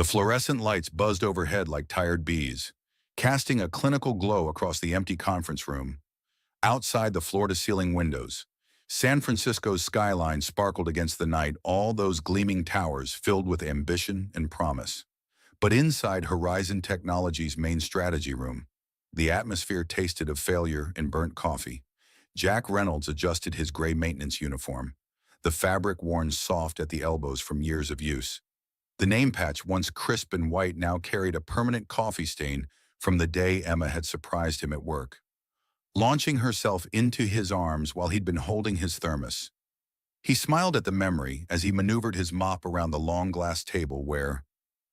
The fluorescent lights buzzed overhead like tired bees, casting a clinical glow across the empty conference room. Outside the floor-to-ceiling windows, San Francisco's skyline sparkled against the night, all those gleaming towers filled with ambition and promise. But inside Horizon Technology's main strategy room, the atmosphere tasted of failure and burnt coffee. Jack Reynolds adjusted his gray maintenance uniform, the fabric worn soft at the elbows from years of use. The name patch, once crisp and white, now carried a permanent coffee stain from the day Emma had surprised him at work, launching herself into his arms while he'd been holding his thermos. He smiled at the memory as he maneuvered his mop around the long glass table where,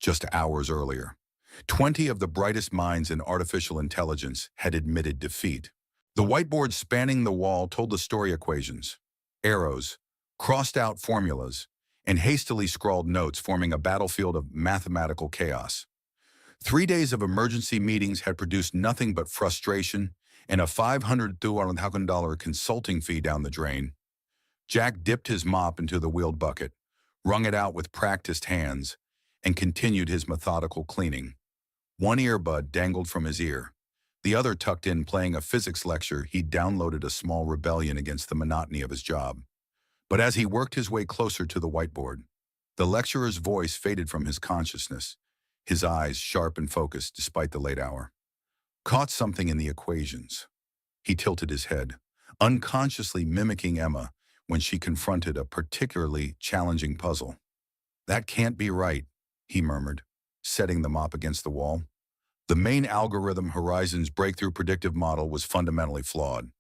just hours earlier, 20 of the brightest minds in artificial intelligence had admitted defeat. The whiteboard spanning the wall told the story equations, arrows, crossed-out formulas, and hastily scrawled notes forming a battlefield of mathematical chaos. 3 days of emergency meetings had produced nothing but frustration and a $500,000 consulting fee down the drain. Jack dipped his mop into the wheeled bucket, wrung it out with practiced hands, and continued his methodical cleaning. One earbud dangled from his ear, the other tucked in playing a physics lecture he'd downloaded, a small rebellion against the monotony of his job. But as he worked his way closer to the whiteboard, the lecturer's voice faded from his consciousness, his eyes sharp and focused despite the late hour. Caught something in the equations. He tilted his head, unconsciously mimicking Emma when she confronted a particularly challenging puzzle. "That can't be right," he murmured, setting the mop against the wall. The main algorithm, Horizon's breakthrough predictive model, was fundamentally flawed.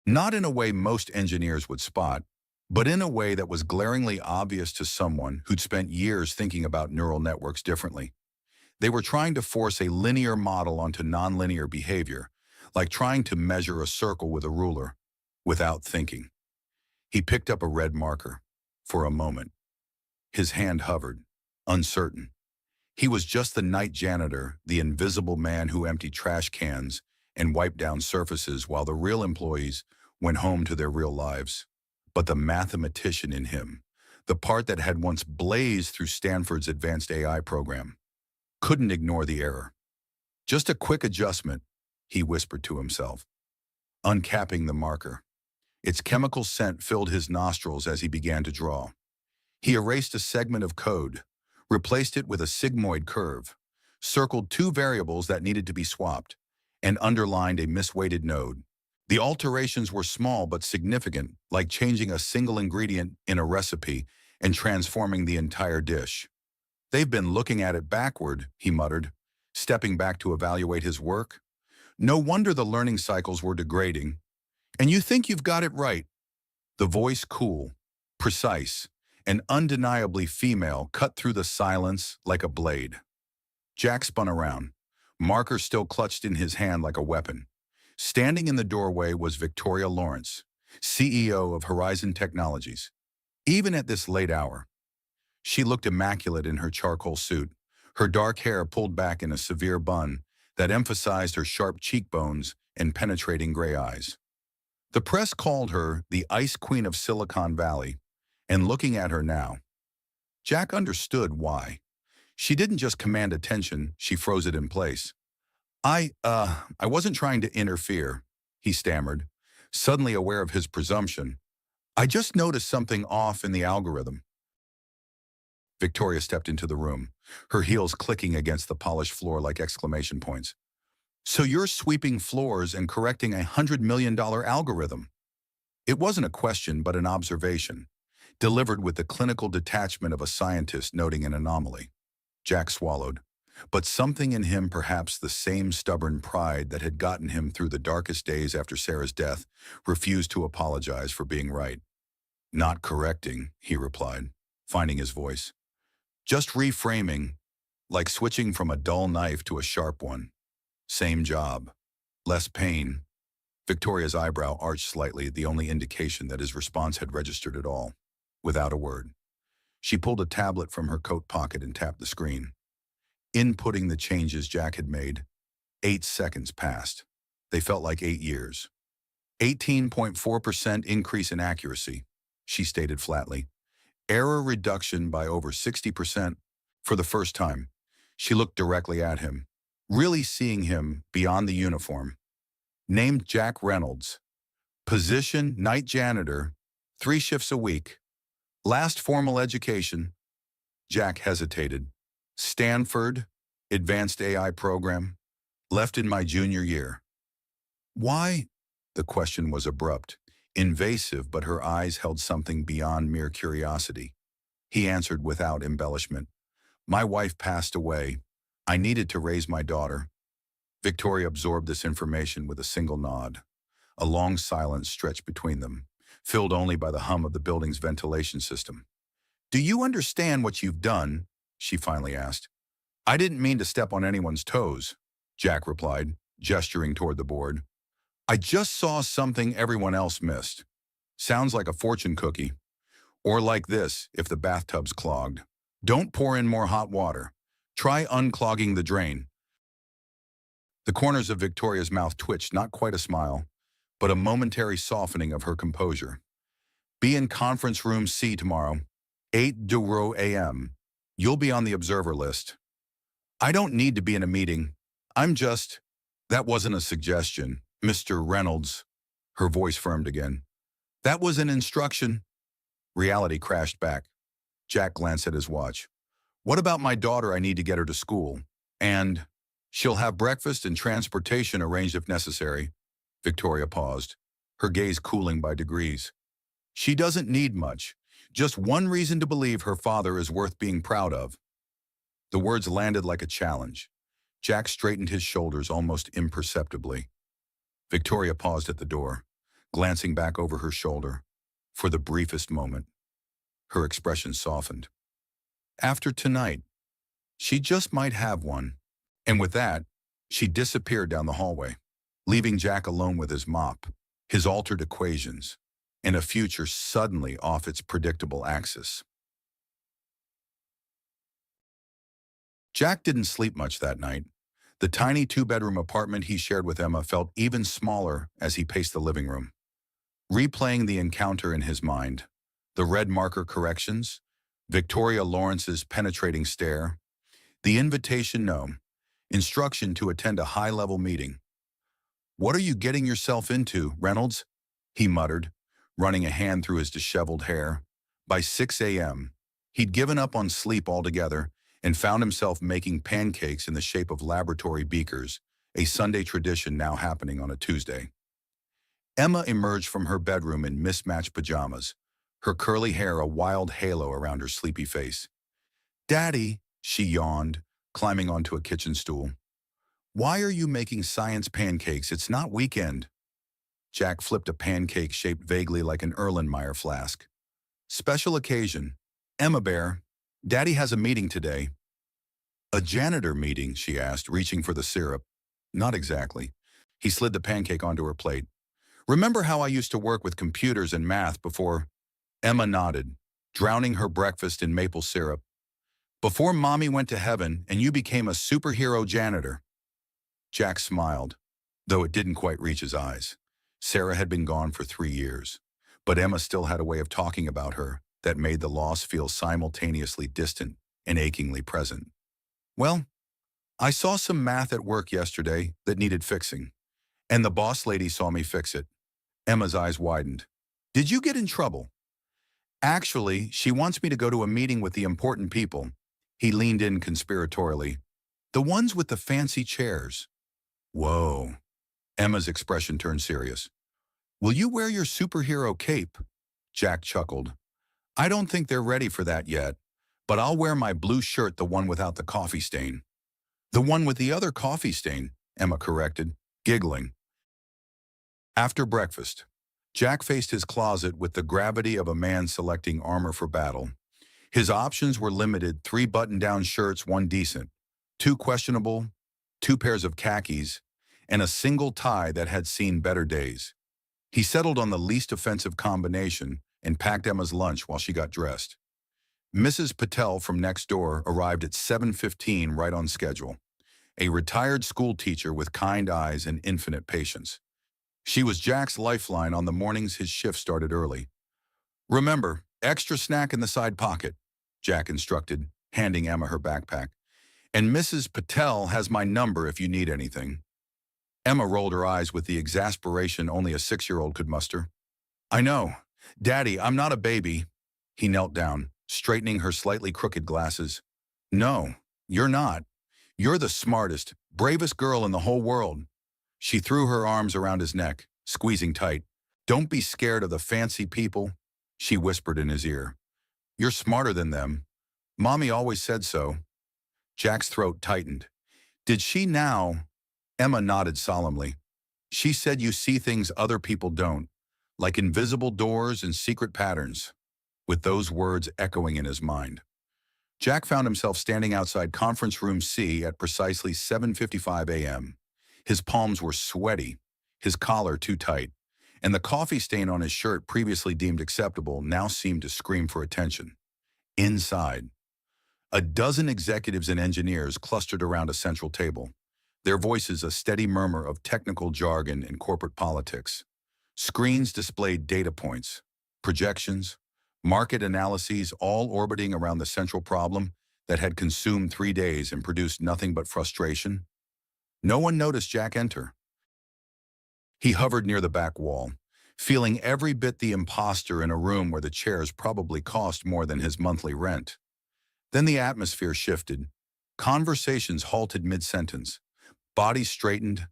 Not in a way most engineers would spot, but in a way that was glaringly obvious to someone who'd spent years thinking about neural networks differently. They were trying to force a linear model onto nonlinear behavior, like trying to measure a circle with a ruler, without thinking. He picked up a red marker. For a moment, his hand hovered, uncertain. He was just the night janitor, the invisible man who emptied trash cans and wiped down surfaces while the real employees went home to their real lives. But the mathematician in him, the part that had once blazed through Stanford's advanced AI program, couldn't ignore the error. "Just a quick adjustment," he whispered to himself, uncapping the marker. Its chemical scent filled his nostrils as he began to draw. He erased a segment of code, replaced it with a sigmoid curve, circled 2 variables that needed to be swapped, and underlined a misweighted node. The alterations were small but significant, like changing a single ingredient in a recipe and transforming the entire dish. "They've been looking at it backward," he muttered, stepping back to evaluate his work. "No wonder the learning cycles were degrading. And you think you've got it right." The voice, cool, precise, and undeniably female, cut through the silence like a blade. Jack spun around, marker still clutched in his hand like a weapon. Standing in the doorway was Victoria Lawrence, CEO of Horizon Technologies. Even at this late hour, she looked immaculate in her charcoal suit, her dark hair pulled back in a severe bun that emphasized her sharp cheekbones and penetrating gray eyes. The press called her the Ice Queen of Silicon Valley, and looking at her now, Jack understood why. She didn't just command attention, she froze it in place. I wasn't trying to interfere," he stammered, suddenly aware of his presumption. "I just noticed something off in the algorithm." Victoria stepped into the room, her heels clicking against the polished floor like exclamation points. "So you're sweeping floors and correcting a $100 million algorithm?" It wasn't a question but an observation, delivered with the clinical detachment of a scientist noting an anomaly. Jack swallowed. But something in him, perhaps the same stubborn pride that had gotten him through the darkest days after Sarah's death, refused to apologize for being right. "Not correcting," he replied, finding his voice. "Just reframing, like switching from a dull knife to a sharp one. Same job. Less pain." Victoria's eyebrow arched slightly, the only indication that his response had registered at all. Without a word, she pulled a tablet from her coat pocket and tapped the screen. Inputting the changes Jack had made, 8 seconds passed. They felt like 8 years. 18.4% increase in accuracy, she stated flatly. Error reduction by over 60%. For the first time, she looked directly at him, really seeing him beyond the uniform. Named Jack Reynolds. Position, night janitor. 3 shifts a week. Last formal education. Jack hesitated. Stanford, advanced AI program. Left in my junior year. Why? The question was abrupt, invasive, but her eyes held something beyond mere curiosity. He answered without embellishment. My wife passed away. I needed to raise my daughter. Victoria absorbed this information with a single nod. A long silence stretched between them, filled only by the hum of the building's ventilation system. Do you understand what you've done? She finally asked. I didn't mean to step on anyone's toes, Jack replied, gesturing toward the board. I just saw something everyone else missed. Sounds like a fortune cookie. Or like this, if the bathtub's clogged. Don't pour in more hot water. Try unclogging the drain. The corners of Victoria's mouth twitched, not quite a smile, but a momentary softening of her composure. Be in conference room C tomorrow, 8:00 a.m. You'll be on the observer list. I don't need to be in a meeting. I'm just... That wasn't a suggestion, Mr. Reynolds. Her voice firmed again. That was an instruction. Reality crashed back. Jack glanced at his watch. What about my daughter? I need to get her to school. And she'll have breakfast and transportation arranged if necessary. Victoria paused, her gaze cooling by degrees. She doesn't need much. Just one reason to believe her father is worth being proud of. The words landed like a challenge. Jack straightened his shoulders almost imperceptibly. Victoria paused at the door, glancing back over her shoulder. For the briefest moment, her expression softened. After tonight, she just might have one. And with that, she disappeared down the hallway, leaving Jack alone with his mop, his altered equations, and a future suddenly off its predictable axis. Jack didn't sleep much that night. The tiny 2-bedroom apartment he shared with Emma felt even smaller as he paced the living room. Replaying the encounter in his mind, the red marker corrections, Victoria Lawrence's penetrating stare, the invitation no, instruction to attend a high-level meeting. What are you getting yourself into, Reynolds? He muttered, running a hand through his disheveled hair. By 6 a.m., he'd given up on sleep altogether and found himself making pancakes in the shape of laboratory beakers, a Sunday tradition now happening on a Tuesday. Emma emerged from her bedroom in mismatched pajamas, her curly hair a wild halo around her sleepy face. Daddy, she yawned, climbing onto a kitchen stool. Why are you making science pancakes? It's not weekend. Jack flipped a pancake shaped vaguely like an Erlenmeyer flask. Special occasion. Emma Bear, Daddy has a meeting today. A janitor meeting, she asked, reaching for the syrup. Not exactly. He slid the pancake onto her plate. Remember how I used to work with computers and math before? Emma nodded, drowning her breakfast in maple syrup. Before Mommy went to heaven and you became a superhero janitor. Jack smiled, though it didn't quite reach his eyes. Sarah had been gone for 3 years, but Emma still had a way of talking about her that made the loss feel simultaneously distant and achingly present. Well, I saw some math at work yesterday that needed fixing, and the boss lady saw me fix it. Emma's eyes widened. Did you get in trouble? Actually, she wants me to go to a meeting with the important people. He leaned in conspiratorially. The ones with the fancy chairs. Whoa. Emma's expression turned serious. Will you wear your superhero cape? Jack chuckled. I don't think they're ready for that yet, but I'll wear my blue shirt, the one without the coffee stain. The one with the other coffee stain, Emma corrected, giggling. After breakfast, Jack faced his closet with the gravity of a man selecting armor for battle. His options were limited: 3 button-down shirts, 1 decent, 2 questionable, 2 pairs of khakis, and a single tie that had seen better days. He settled on the least offensive combination and packed Emma's lunch while she got dressed. Mrs. Patel from next door arrived at 7:15, right on schedule, a retired school teacher with kind eyes and infinite patience. She was Jack's lifeline on the mornings his shift started early. Remember, extra snack in the side pocket, Jack instructed, handing Emma her backpack. "And Mrs. Patel has my number if you need anything." Emma rolled her eyes with the exasperation only a 6-year-old could muster. "I know. Daddy, I'm not a baby." He knelt down, straightening her slightly crooked glasses. "No, you're not. You're the smartest, bravest girl in the whole world." She threw her arms around his neck, squeezing tight. "Don't be scared of the fancy people," she whispered in his ear. "You're smarter than them. Mommy always said so." Jack's throat tightened. "Did she now?" Emma nodded solemnly. "She said you see things other people don't, like invisible doors and secret patterns," with those words echoing in his mind. Jack found himself standing outside Conference Room C at precisely 7:55 a.m. His palms were sweaty, his collar too tight, and the coffee stain on his shirt previously deemed acceptable now seemed to scream for attention. Inside, a dozen executives and engineers clustered around a central table, their voices a steady murmur of technical jargon and corporate politics. Screens displayed data points, projections, market analyses, all orbiting around the central problem that had consumed 3 days and produced nothing but frustration. No one noticed Jack enter. He hovered near the back wall, feeling every bit the imposter in a room where the chairs probably cost more than his monthly rent. Then the atmosphere shifted. Conversations halted mid-sentence. Bodies straightened.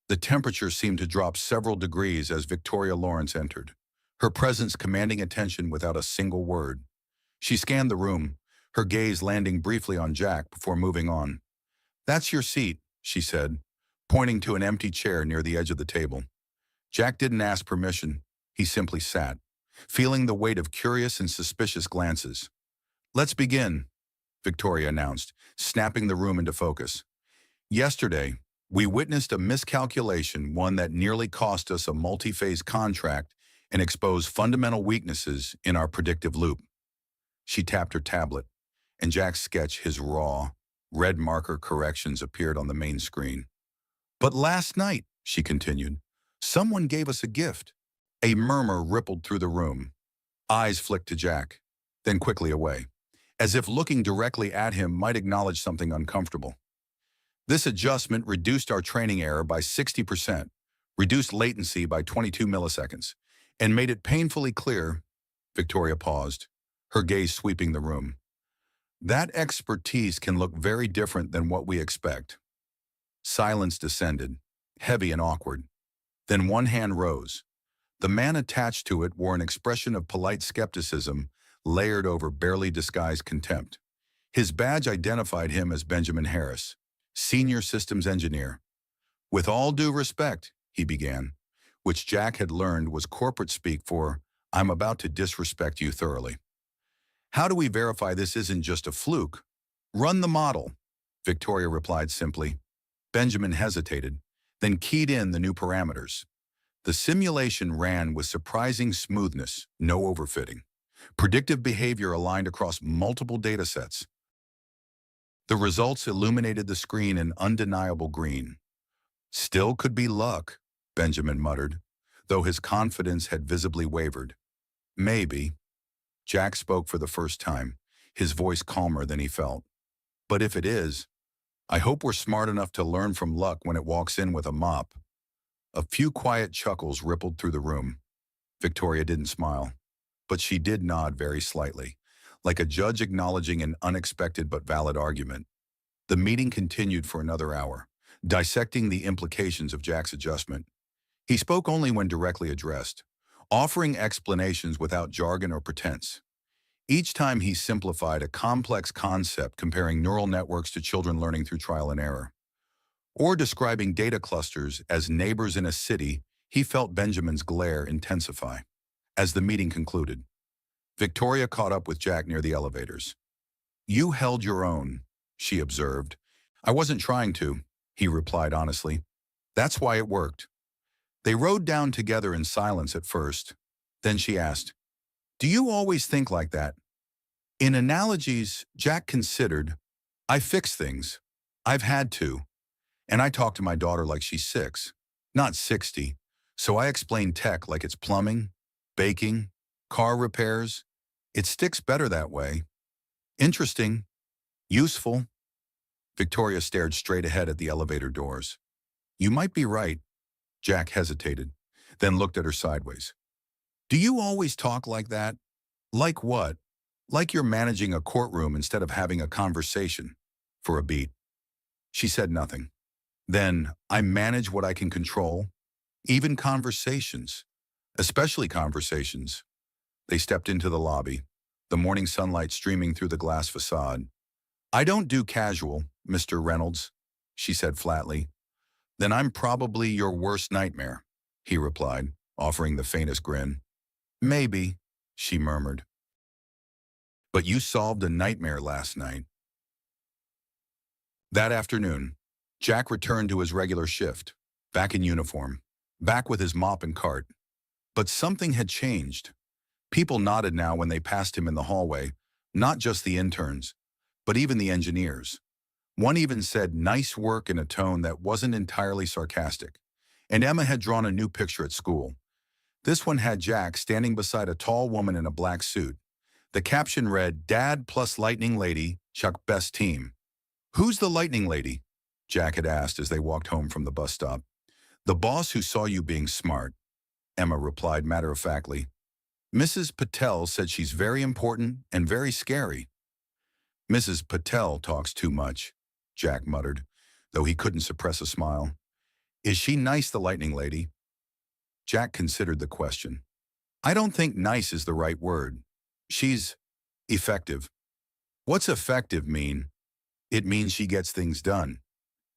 The temperature seemed to drop several degrees as Victoria Lawrence entered, her presence commanding attention without a single word. She scanned the room, her gaze landing briefly on Jack before moving on. "That's your seat," she said, pointing to an empty chair near the edge of the table. Jack didn't ask permission. He simply sat, feeling the weight of curious and suspicious glances. "Let's begin," Victoria announced, snapping the room into focus. "Yesterday, we witnessed a miscalculation, one that nearly cost us a multi-phase contract and exposed fundamental weaknesses in our predictive loop." She tapped her tablet, and Jack's sketch, his raw, red marker corrections appeared on the main screen. "But last night," she continued, "someone gave us a gift." A murmur rippled through the room. Eyes flicked to Jack, then quickly away, as if looking directly at him might acknowledge something uncomfortable. "This adjustment reduced our training error by 60%, reduced latency by 22 milliseconds, and made it painfully clear." Victoria paused, her gaze sweeping the room. "That expertise can look very different than what we expect." Silence descended, heavy and awkward. Then one hand rose. The man attached to it wore an expression of polite skepticism layered over barely disguised contempt. His badge identified him as Benjamin Harris, Senior Systems Engineer. "With all due respect," he began, which Jack had learned was corporate speak for, "I'm about to disrespect you thoroughly. How do we verify this isn't just a fluke?" "Run the model," Victoria replied simply. Benjamin hesitated, then keyed in the new parameters. The simulation ran with surprising smoothness, no overfitting. Predictive behavior aligned across multiple datasets. The results illuminated the screen in undeniable green. "Still could be luck," Benjamin muttered, though his confidence had visibly wavered. "Maybe." Jack spoke for the first time, his voice calmer than he felt. "But if it is, I hope we're smart enough to learn from luck when it walks in with a mop." A few quiet chuckles rippled through the room. Victoria didn't smile, but she did nod very slightly, like a judge acknowledging an unexpected but valid argument. The meeting continued for another hour, dissecting the implications of Jack's adjustment. He spoke only when directly addressed, offering explanations without jargon or pretense. Each time he simplified a complex concept, comparing neural networks to children learning through trial and error, or describing data clusters as neighbors in a city, he felt Benjamin's glare intensify. As the meeting concluded, Victoria caught up with Jack near the elevators. "You held your own," she observed. "I wasn't trying to," he replied honestly. "That's why it worked." They rode down together in silence at first. Then she asked, "Do you always think like that?" In analogies, Jack considered, "I fix things. I've had to. And I talk to my daughter like she's 6, not 60. So I explain tech like it's plumbing, baking, car repairs. It sticks better that way." "Interesting," Useful? Victoria stared straight ahead at the elevator doors. You might be right. Jack hesitated, then looked at her sideways. Do you always talk like that? Like what? Like you're managing a courtroom instead of having a conversation. For a beat. She said nothing. Then, I manage what I can control, even conversations, especially conversations. They stepped into the lobby, the morning sunlight streaming through the glass facade. I don't do casual, Mr. Reynolds, she said flatly. Then I'm probably your worst nightmare, he replied, offering the faintest grin. Maybe, she murmured. But you solved a nightmare last night. That afternoon, Jack returned to his regular shift, back in uniform, back with his mop and cart. But something had changed. People nodded now when they passed him in the hallway, not just the interns, but even the engineers. One even said nice work in a tone that wasn't entirely sarcastic. And Emma had drawn a new picture at school. This one had Jack standing beside a tall woman in a black suit. The caption read, Dad plus Lightning Lady, Chuck best team. Who's the Lightning Lady? Jack had asked as they walked home from the bus stop. The boss who saw you being smart, Emma replied matter-of-factly. Mrs. Patel said she's very important and very scary. Mrs. Patel talks too much, Jack muttered, though he couldn't suppress a smile. Is she nice, the Lightning Lady? Jack considered the question. I don't think nice is the right word. She's effective. What's effective mean? It means she gets things done.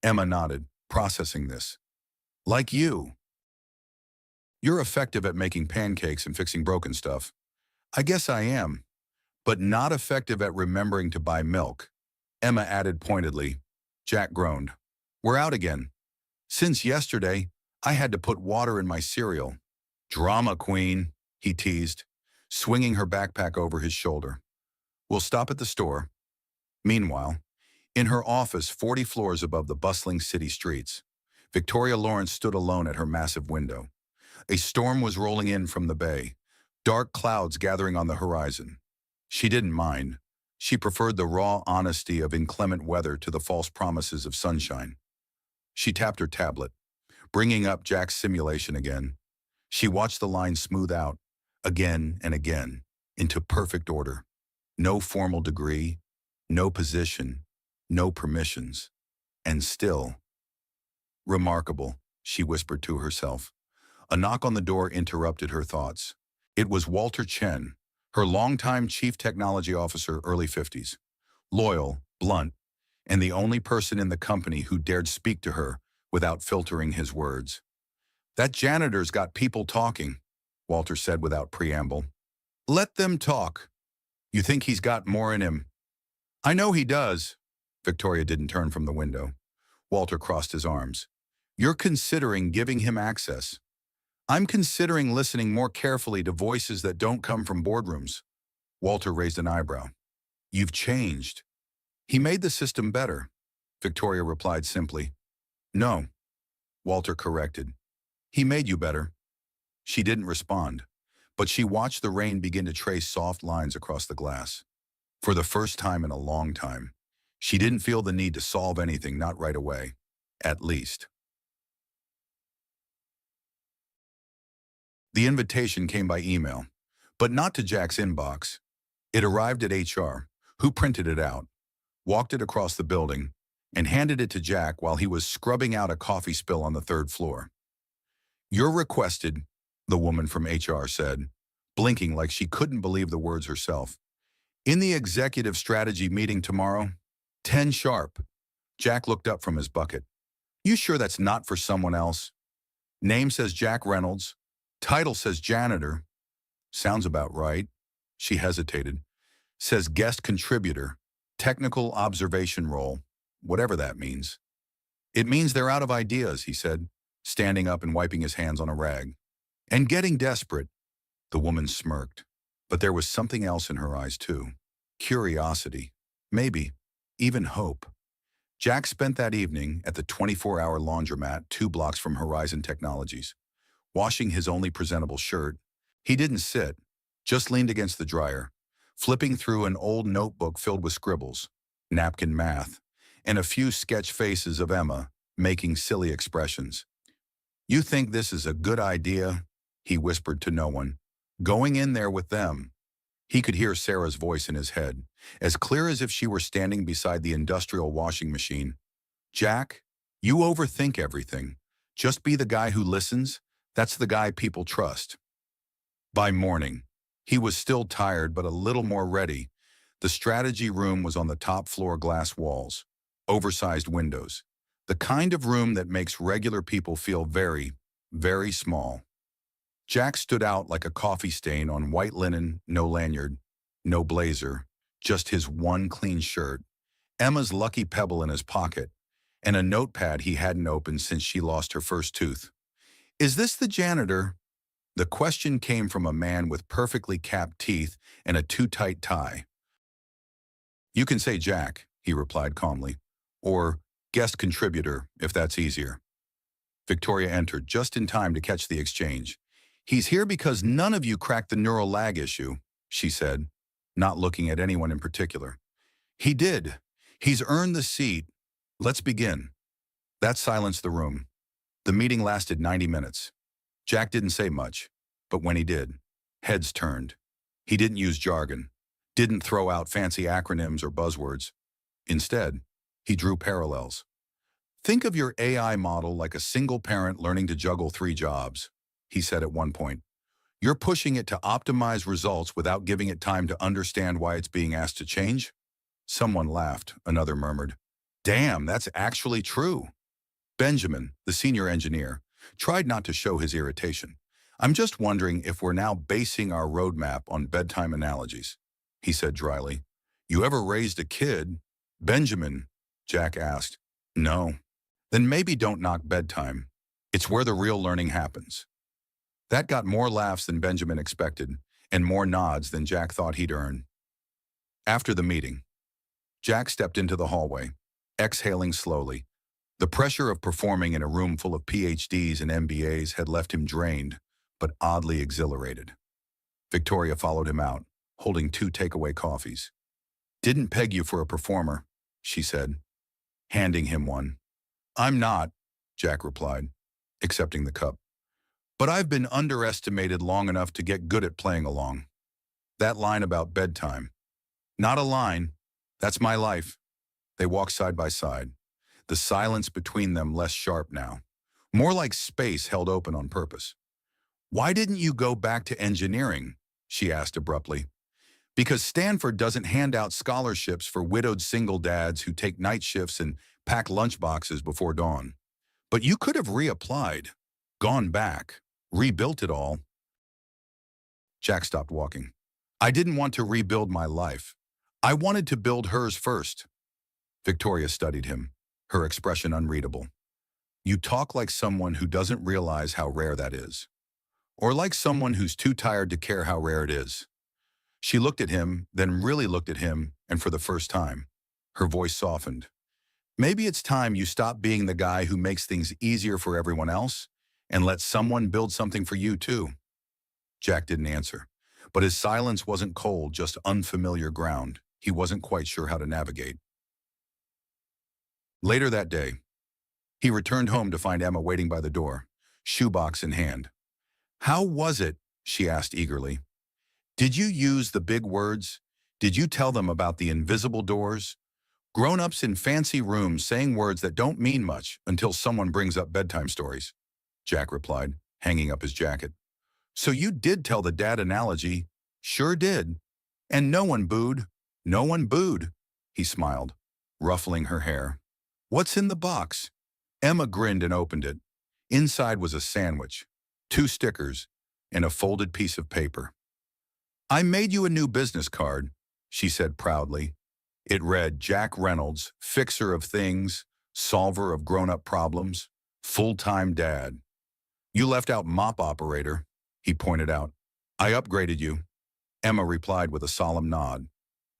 Emma nodded, processing this. Like you. You're effective at making pancakes and fixing broken stuff. I guess I am. But not effective at remembering to buy milk. Emma added pointedly. Jack groaned. We're out again. Since yesterday, I had to put water in my cereal. Drama queen, he teased, swinging her backpack over his shoulder. We'll stop at the store. Meanwhile, in her office 40 floors above the bustling city streets, Victoria Lawrence stood alone at her massive window. A storm was rolling in from the bay, dark clouds gathering on the horizon. She didn't mind. She preferred the raw honesty of inclement weather to the false promises of sunshine. She tapped her tablet, bringing up Jack's simulation again. She watched the line smooth out, again and again, into perfect order. No formal degree, no position, no permissions. And still. Remarkable, she whispered to herself. A knock on the door interrupted her thoughts. It was Walter Chen, her longtime chief technology officer, early 50s. Loyal, blunt, and the only person in the company who dared speak to her without filtering his words. That janitor's got people talking, Walter said without preamble. Let them talk. You think he's got more in him? I know he does. Victoria didn't turn from the window. Walter crossed his arms. You're considering giving him access. I'm considering listening more carefully to voices that don't come from boardrooms. Walter raised an eyebrow. You've changed. He made the system better, Victoria replied simply. No, Walter corrected. He made you better. She didn't respond, but she watched the rain begin to trace soft lines across the glass. For the first time in a long time, she didn't feel the need to solve anything, not right away, at least. The invitation came by email, but not to Jack's inbox. It arrived at HR, who printed it out, walked it across the building, and handed it to Jack while he was scrubbing out a coffee spill on the third floor. You're requested, the woman from HR said, blinking like she couldn't believe the words herself. In the executive strategy meeting tomorrow, 10 sharp. Jack looked up from his bucket. You sure that's not for someone else? Name says Jack Reynolds. Title says janitor. Sounds about right. She hesitated. Says guest contributor. Technical observation role. Whatever that means. It means they're out of ideas, he said, standing up and wiping his hands on a rag. And getting desperate. The woman smirked. But there was something else in her eyes, too. Curiosity. Maybe. Even hope. Jack spent that evening at the 24-hour laundromat 2 blocks from Horizon Technologies. Washing his only presentable shirt, he didn't sit, just leaned against the dryer, flipping through an old notebook filled with scribbles. napkin math, and a few sketch faces of Emma making silly expressions. "You think this is a good idea?" he whispered to no one. "Going in there with them." He could hear Sarah's voice in his head, as clear as if she were standing beside the industrial washing machine. "Jack, you overthink everything. Just be the guy who listens. That's the guy people trust." By morning, he was still tired but a little more ready. The strategy room was on the top floor, glass walls, oversized windows. The kind of room that makes regular people feel very, very small. Jack stood out like a coffee stain on white linen, no lanyard, no blazer, just his one clean shirt, Emma's lucky pebble in his pocket, and a notepad he hadn't opened since she lost her first tooth. "Is this the janitor?" The question came from a man with perfectly capped teeth and a too-tight tie. "You can say Jack," he replied calmly, "or guest contributor, if that's easier." Victoria entered just in time to catch the exchange. "He's here because none of you cracked the neural lag issue," she said, not looking at anyone in particular. "He did. He's earned the seat. Let's begin." That silenced the room. The meeting lasted 90 minutes. Jack didn't say much, but when he did, heads turned. He didn't use jargon, didn't throw out fancy acronyms or buzzwords. Instead, he drew parallels. "Think of your AI model like a single parent learning to juggle 3 jobs," he said at one point. "You're pushing it to optimize results without giving it time to understand why it's being asked to change." Someone laughed, another murmured, "Damn, that's actually true." Benjamin, the senior engineer, tried not to show his irritation. "I'm just wondering if we're now basing our roadmap on bedtime analogies," he said dryly. "You ever raised a kid?" "Benjamin," Jack asked. "No." "Then maybe don't knock bedtime. It's where the real learning happens." That got more laughs than Benjamin expected, and more nods than Jack thought he'd earn. After the meeting, Jack stepped into the hallway, exhaling slowly. The pressure of performing in a room full of PhDs and MBAs had left him drained, but oddly exhilarated. Victoria followed him out, holding 2 takeaway coffees. "Didn't peg you for a performer," she said, handing him one. "I'm not," Jack replied, accepting the cup. "But I've been underestimated long enough to get good at playing along." That line about bedtime. Not a line. That's my life. They walked side by side, the silence between them less sharp now, more like space held open on purpose. "Why didn't you go back to engineering?" she asked abruptly. "Because Stanford doesn't hand out scholarships for widowed single dads who take night shifts and pack lunchboxes before dawn. But you could have reapplied, gone back, rebuilt it all." Jack stopped walking. "I didn't want to rebuild my life. I wanted to build hers first." Victoria studied him, her expression unreadable. "You talk like someone who doesn't realize how rare that is. Or like someone who's too tired to care how rare it is." She looked at him, then really looked at him, and for the first time, her voice softened. "Maybe it's time you stop being the guy who makes things easier for everyone else and let someone build something for you too." Jack didn't answer, but his silence wasn't cold, just unfamiliar ground he wasn't quite sure how to navigate. Later that day, he returned home to find Emma waiting by the door, shoebox in hand. "How was it?" she asked eagerly. "Did you use the big words? Did you tell them about the invisible doors? Grown-ups in fancy rooms saying words that don't mean much until someone brings up bedtime stories," Jack replied, hanging up his jacket. "So you did tell the dad analogy." "Sure did. And no one booed." "No one booed," he smiled, ruffling her hair. "What's in the box?" Emma grinned and opened it. Inside was a sandwich, 2 stickers, and a folded piece of paper. "I made you a new business card," she said proudly. It read, "Jack Reynolds, fixer of things, solver of grown-up problems, full-time dad." "You left out mop operator," he pointed out. "I upgraded you," Emma replied with a solemn nod.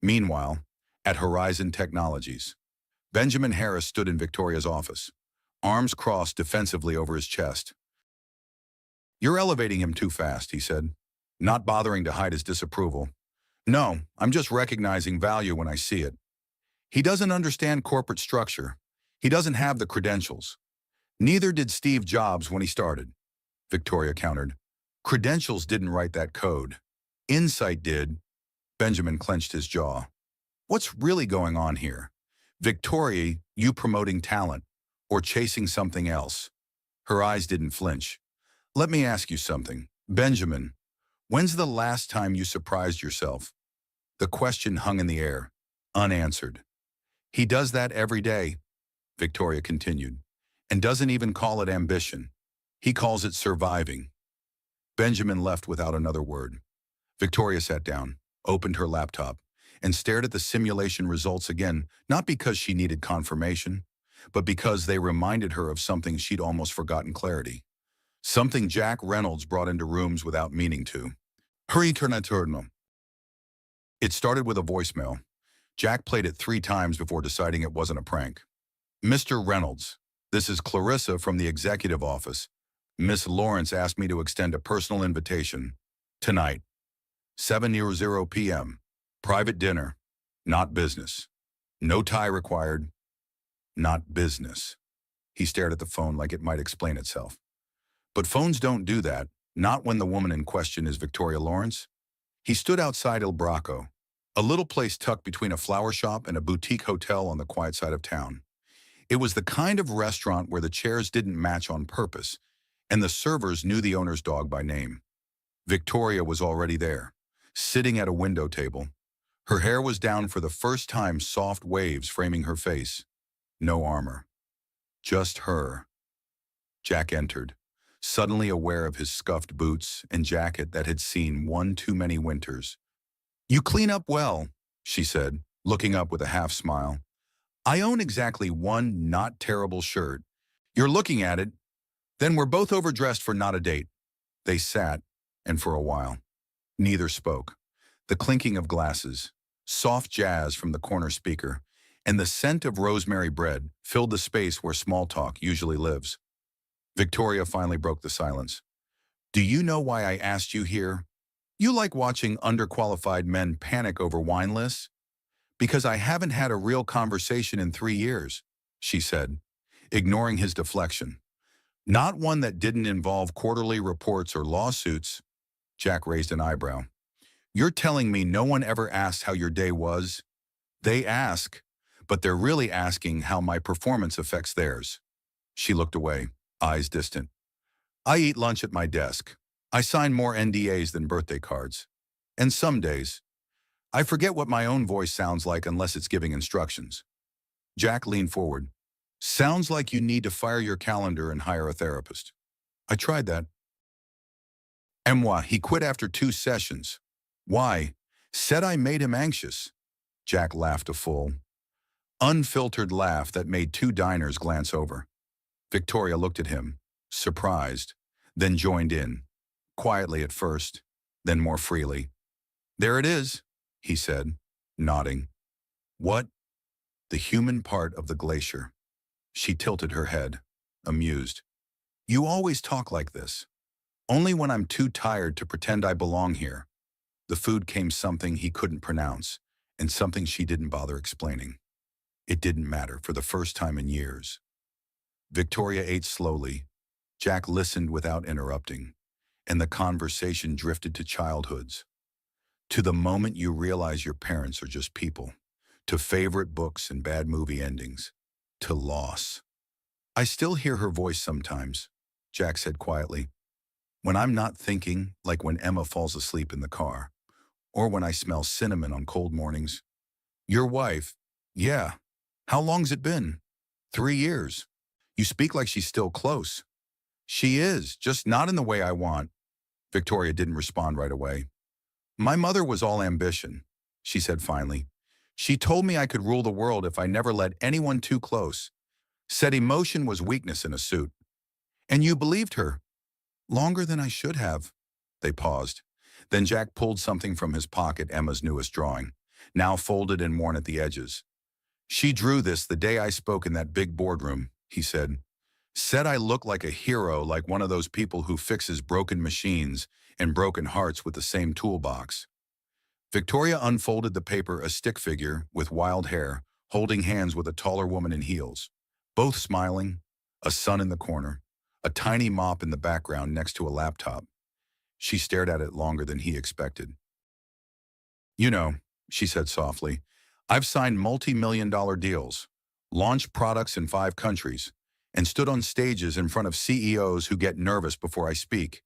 Meanwhile, at Horizon Technologies, Benjamin Harris stood in Victoria's office, arms crossed defensively over his chest. "You're elevating him too fast," he said, not bothering to hide his disapproval. "No, I'm just recognizing value when I see it." He doesn't understand corporate structure. He doesn't have the credentials. Neither did Steve Jobs when he started, Victoria countered. Credentials didn't write that code. Insight did. Benjamin clenched his jaw. What's really going on here? Victoria, you promoting talent or chasing something else? Her eyes didn't flinch. Let me ask you something. Benjamin, when's the last time you surprised yourself? The question hung in the air, unanswered. He does that every day, Victoria continued, and doesn't even call it ambition. He calls it surviving. Benjamin left without another word. Victoria sat down, opened her laptop, and stared at the simulation results again, not because she needed confirmation, but because they reminded her of something she'd almost forgotten clarity. Something Jack Reynolds brought into rooms without meaning to. Hurry turno. It started with a voicemail. Jack played it 3 times before deciding it wasn't a prank. Mr. Reynolds, this is Clarissa from the executive office. Miss Lawrence asked me to extend a personal invitation. Tonight, 7:00 p.m. Private dinner, not business. No tie required, not business. He stared at the phone like it might explain itself. But phones don't do that, not when the woman in question is Victoria Lawrence. He stood outside Il Bracco, a little place tucked between a flower shop and a boutique hotel on the quiet side of town. It was the kind of restaurant where the chairs didn't match on purpose, and the servers knew the owner's dog by name. Victoria was already there, sitting at a window table. Her hair was down for the first time, soft waves framing her face. No armor. Just her. Jack entered, suddenly aware of his scuffed boots and jacket that had seen one too many winters. You clean up well, she said, looking up with a half smile. I own exactly one not terrible shirt. You're looking at it. Then we're both overdressed for not a date. They sat, and for a while, neither spoke. The clinking of glasses, soft jazz from the corner speaker, and the scent of rosemary bread filled the space where small talk usually lives. Victoria finally broke the silence. Do you know why I asked you here? You like watching underqualified men panic over wine lists? Because I haven't had a real conversation in 3 years, she said, ignoring his deflection. Not one that didn't involve quarterly reports or lawsuits. Jack raised an eyebrow. You're telling me no one ever asked how your day was? They ask, but they're really asking how my performance affects theirs. She looked away, eyes distant. I eat lunch at my desk. I sign more NDAs than birthday cards. And some days, I forget what my own voice sounds like unless it's giving instructions. Jack leaned forward. Sounds like you need to fire your calendar and hire a therapist. I tried that. Et moi, he quit after 2 sessions. Why? Said I made him anxious. Jack laughed a full, unfiltered laugh that made 2 diners glance over. Victoria looked at him, surprised, then joined in, quietly at first, then more freely. There it is, he said, nodding. What? The human part of the glacier. She tilted her head, amused. You always talk like this. Only when I'm too tired to pretend I belong here. The food came something he couldn't pronounce, and something she didn't bother explaining. It didn't matter for the first time in years. Victoria ate slowly. Jack listened without interrupting, and the conversation drifted to childhoods. To the moment you realize your parents are just people, to favorite books and bad movie endings, to loss. I still hear her voice sometimes, Jack said quietly. When I'm not thinking, like when Emma falls asleep in the car, or when I smell cinnamon on cold mornings. Your wife? Yeah. How long's it been? 3 years. You speak like she's still close. She is, just not in the way I want. Victoria didn't respond right away. My mother was all ambition, she said finally. She told me I could rule the world if I never let anyone too close. Said emotion was weakness in a suit. And you believed her. Longer than I should have. They paused. Then Jack pulled something from his pocket, Emma's newest drawing, now folded and worn at the edges. She drew this the day I spoke in that big boardroom, he said. Said I look like a hero, like one of those people who fixes broken machines and broken hearts with the same toolbox. Victoria unfolded the paper, a stick figure with wild hair, holding hands with a taller woman in heels. Both smiling, a son in the corner, a tiny mop in the background next to a laptop. She stared at it longer than he expected. You know, she said softly, I've signed multi-million-dollar deals, launched products in 5 countries, and stood on stages in front of CEOs who get nervous before I speak.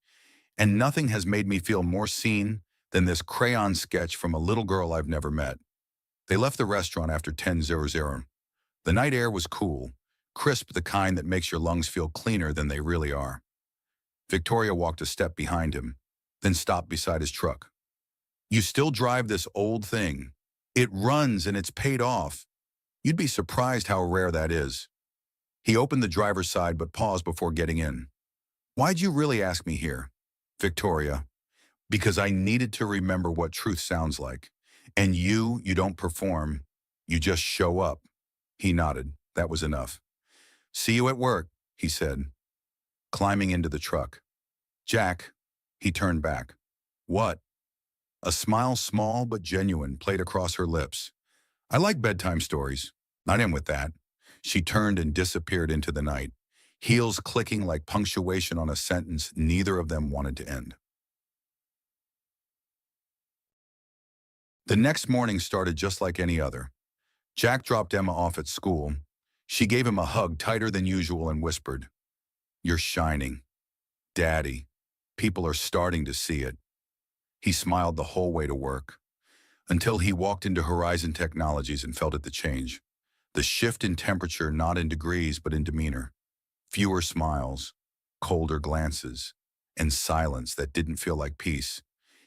And nothing has made me feel more seen than this crayon sketch from a little girl I've never met. They left the restaurant after 10:00. The night air was cool, crisp, the kind that makes your lungs feel cleaner than they really are. Victoria walked a step behind him, then stopped beside his truck. You still drive this old thing. It runs and it's paid off. You'd be surprised how rare that is. He opened the driver's side but paused before getting in. Why'd you really ask me here? Victoria, because I needed to remember what truth sounds like. And you don't perform. You just show up. He nodded. That was enough. See you at work, he said, climbing into the truck. Jack, he turned back. What? A smile, small but genuine, played across her lips. I like bedtime stories. Not in with that. She turned and disappeared into the night, heels clicking like punctuation on a sentence neither of them wanted to end. The next morning started just like any other. Jack dropped Emma off at school. She gave him a hug tighter than usual and whispered, You're shining. Daddy, people are starting to see it. He smiled the whole way to work, until he walked into Horizon Technologies and felt it the change. The shift in temperature, not in degrees, but in demeanor. Fewer smiles, colder glances, and silence that didn't feel like peace.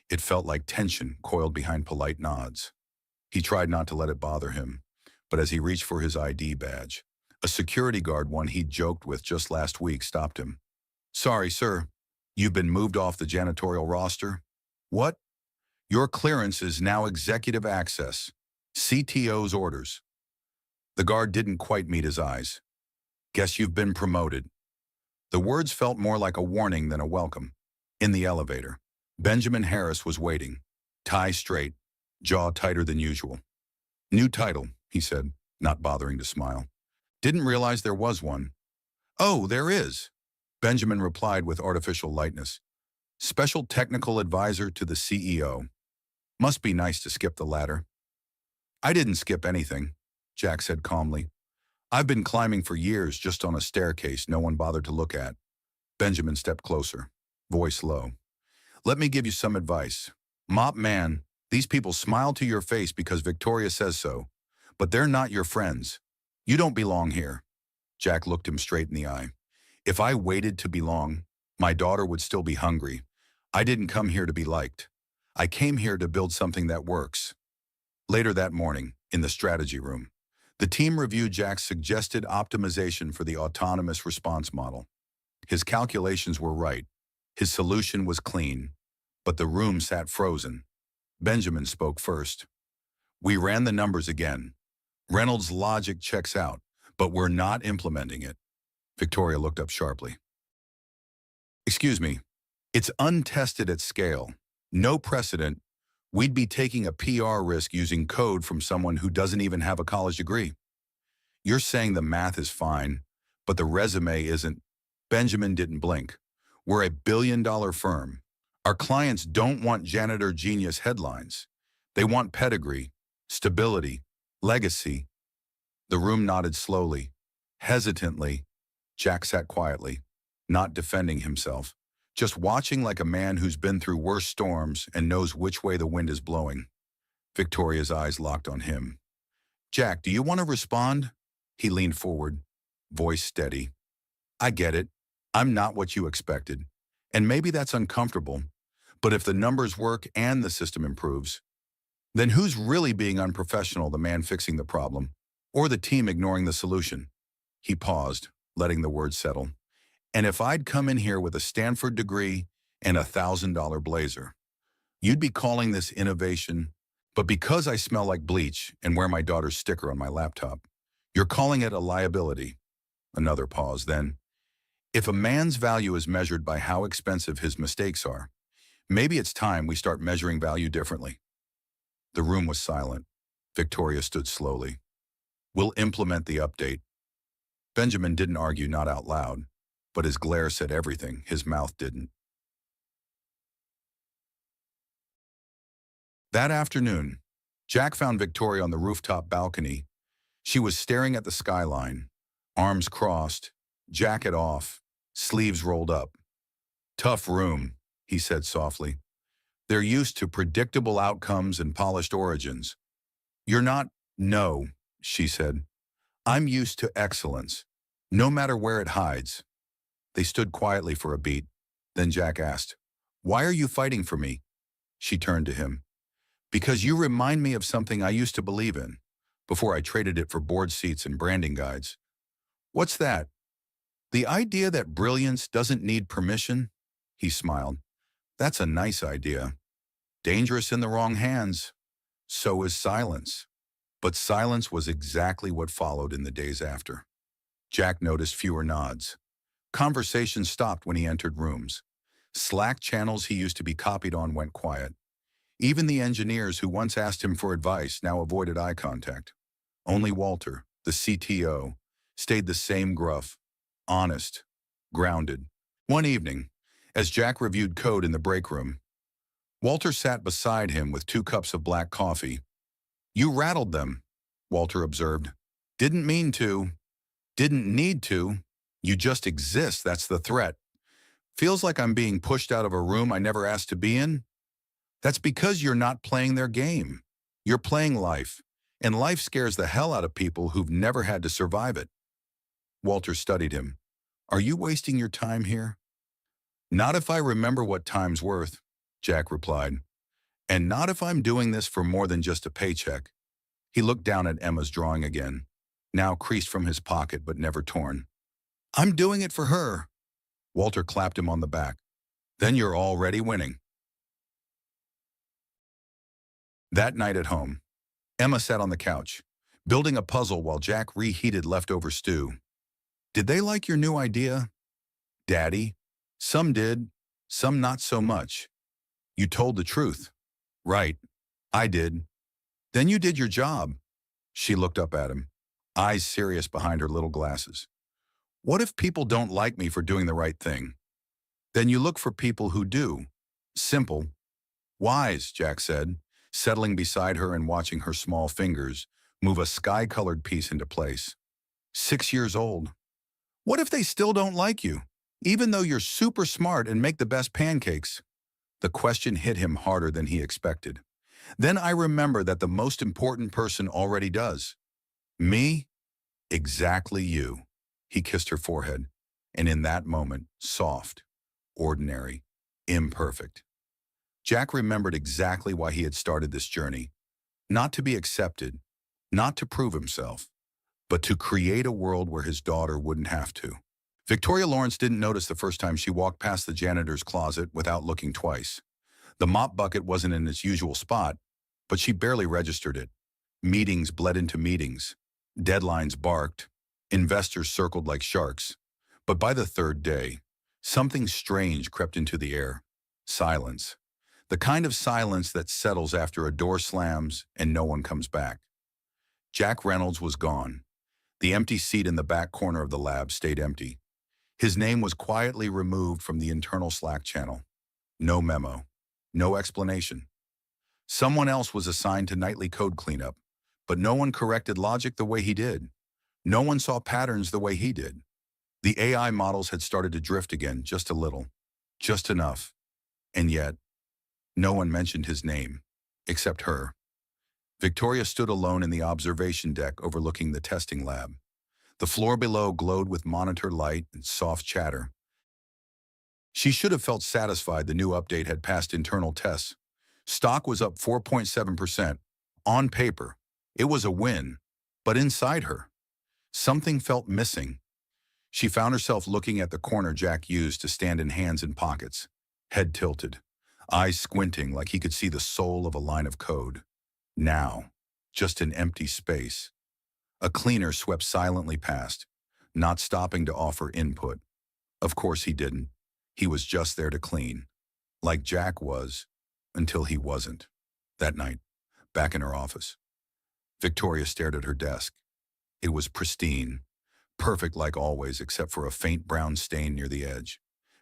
It felt like tension coiled behind polite nods. He tried not to let it bother him, but as he reached for his ID badge, a security guard, one he'd joked with just last week, stopped him. Sorry, sir. You've been moved off the janitorial roster? What? Your clearance is now executive access. CTO's orders. The guard didn't quite meet his eyes. Guess you've been promoted. The words felt more like a warning than a welcome. In the elevator, Benjamin Harris was waiting, tie straight, jaw tighter than usual. New title, he said, not bothering to smile. Didn't realize there was one. Oh, there is, Benjamin replied with artificial lightness. Special technical advisor to the CEO. Must be nice to skip the ladder. I didn't skip anything, Jack said calmly. I've been climbing for years just on a staircase no one bothered to look at. Benjamin stepped closer, voice low. Let me give you some advice. Mop man, these people smile to your face because Victoria says so, but they're not your friends. You don't belong here. Jack looked him straight in the eye. If I waited to belong, my daughter would still be hungry. I didn't come here to be liked. I came here to build something that works. Later that morning, in the strategy room, the team reviewed Jack's suggested optimization for the autonomous response model. His calculations were right. His solution was clean, but the room sat frozen. Benjamin spoke first. We ran the numbers again. Reynolds' logic checks out, but we're not implementing it. Victoria looked up sharply. Excuse me, it's untested at scale. No precedent. We'd be taking a PR risk using code from someone who doesn't even have a college degree. You're saying the math is fine, but the resume isn't. Benjamin didn't blink. We're a billion-dollar firm. Our clients don't want janitor genius headlines. They want pedigree, stability, legacy. The room nodded slowly, hesitantly. Jack sat quietly, not defending himself, just watching like a man who's been through worse storms and knows which way the wind is blowing. Victoria's eyes locked on him. Jack, do you want to respond? He leaned forward, voice steady. I get it. I'm not what you expected. And maybe that's uncomfortable. But if the numbers work and the system improves, then who's really being unprofessional, the man fixing the problem, or the team ignoring the solution? He paused, letting the words settle. And if I'd come in here with a Stanford degree and a $1,000 blazer, you'd be calling this innovation, but because I smell like bleach and wear my daughter's sticker on my laptop, you're calling it a liability. Another pause, then. If a man's value is measured by how expensive his mistakes are, maybe it's time we start measuring value differently. The room was silent. Victoria stood slowly. We'll implement the update. Benjamin didn't argue, not out loud, but his glare said everything. His mouth didn't. That afternoon, Jack found Victoria on the rooftop balcony. She was staring at the skyline, arms crossed, jacket off, sleeves rolled up. "Tough room," he said softly. "They're used to predictable outcomes and polished origins." "You're not." "No," she said. "I'm used to excellence, no matter where it hides." They stood quietly for a beat. Then Jack asked, "Why are you fighting for me?" She turned to him. "Because you remind me of something I used to believe in, before I traded it for board seats and branding guides." "What's that?" "The idea that brilliance doesn't need permission." He smiled. "That's a nice idea. Dangerous in the wrong hands. So is silence." But silence was exactly what followed in the days after. Jack noticed fewer nods. Conversation stopped when he entered rooms. Slack channels he used to be copied on went quiet. Even the engineers who once asked him for advice now avoided eye contact. Only Walter, the CTO, stayed the same gruff, honest, grounded. One evening, as Jack reviewed code in the break room, Walter sat beside him with 2 cups of black coffee. "You rattled them," Walter observed. "Didn't mean to. Didn't need to. You just exist, that's the threat. Feels like I'm being pushed out of a room I never asked to be in." "That's because you're not playing their game. You're playing life, and life scares the hell out of people who've never had to survive it." Walter studied him. "Are you wasting your time here?" "Not if I remember what time's worth," Jack replied. "And not if I'm doing this for more than just a paycheck." He looked down at Emma's drawing again, now creased from his pocket but never torn. "I'm doing it for her." Walter clapped him on the back. "Then you're already winning." That night at home, Emma sat on the couch, building a puzzle while Jack reheated leftover stew. "Did they like your new idea?" "Daddy, some did, some not so much." "You told the truth." "Right, I did." "Then you did your job." She looked up at him, eyes serious behind her little glasses. "What if people don't like me for doing the right thing?" "Then you look for people who do. Simple." "Wise," Jack said, settling beside her and watching her small fingers move a sky-colored piece into place. 6 years old. "What if they still don't like you, even though you're super smart and make the best pancakes?" The question hit him harder than he expected. "Then I remember that the most important person already does." "Me?" "Exactly you." He kissed her forehead, and in that moment, soft, ordinary, imperfect. Jack remembered exactly why he had started this journey. Not to be accepted, not to prove himself, but to create a world where his daughter wouldn't have to. Victoria Lawrence didn't notice the first time she walked past the janitor's closet without looking twice. The mop bucket wasn't in its usual spot, but she barely registered it. Meetings bled into meetings. Deadlines barked. Investors circled like sharks. But by the third day, something strange crept into the air. Silence. The kind of silence that settles after a door slams and no one comes back. Jack Reynolds was gone. The empty seat in the back corner of the lab stayed empty. His name was quietly removed from the internal Slack channel. No memo. No explanation. Someone else was assigned to nightly code cleanup, but no one corrected logic the way he did. No one saw patterns the way he did. The AI models had started to drift again, just a little, just enough. And yet, no one mentioned his name, except her. Victoria stood alone in the observation deck overlooking the testing lab. The floor below glowed with monitor light and soft chatter. She should have felt satisfied the new update had passed internal tests. Stock was up 4.7%. On paper, it was a win, but inside her, something felt missing. She found herself looking at the corner Jack used to stand in hands in pockets, head tilted, eyes squinting like he could see the soul of a line of code. Now, just an empty space. A cleaner swept silently past, not stopping to offer input. Of course he didn't. He was just there to clean, like Jack was, until he wasn't. That night, back in her office, Victoria stared at her desk. It was pristine, perfect like always except for a faint brown stain near the edge,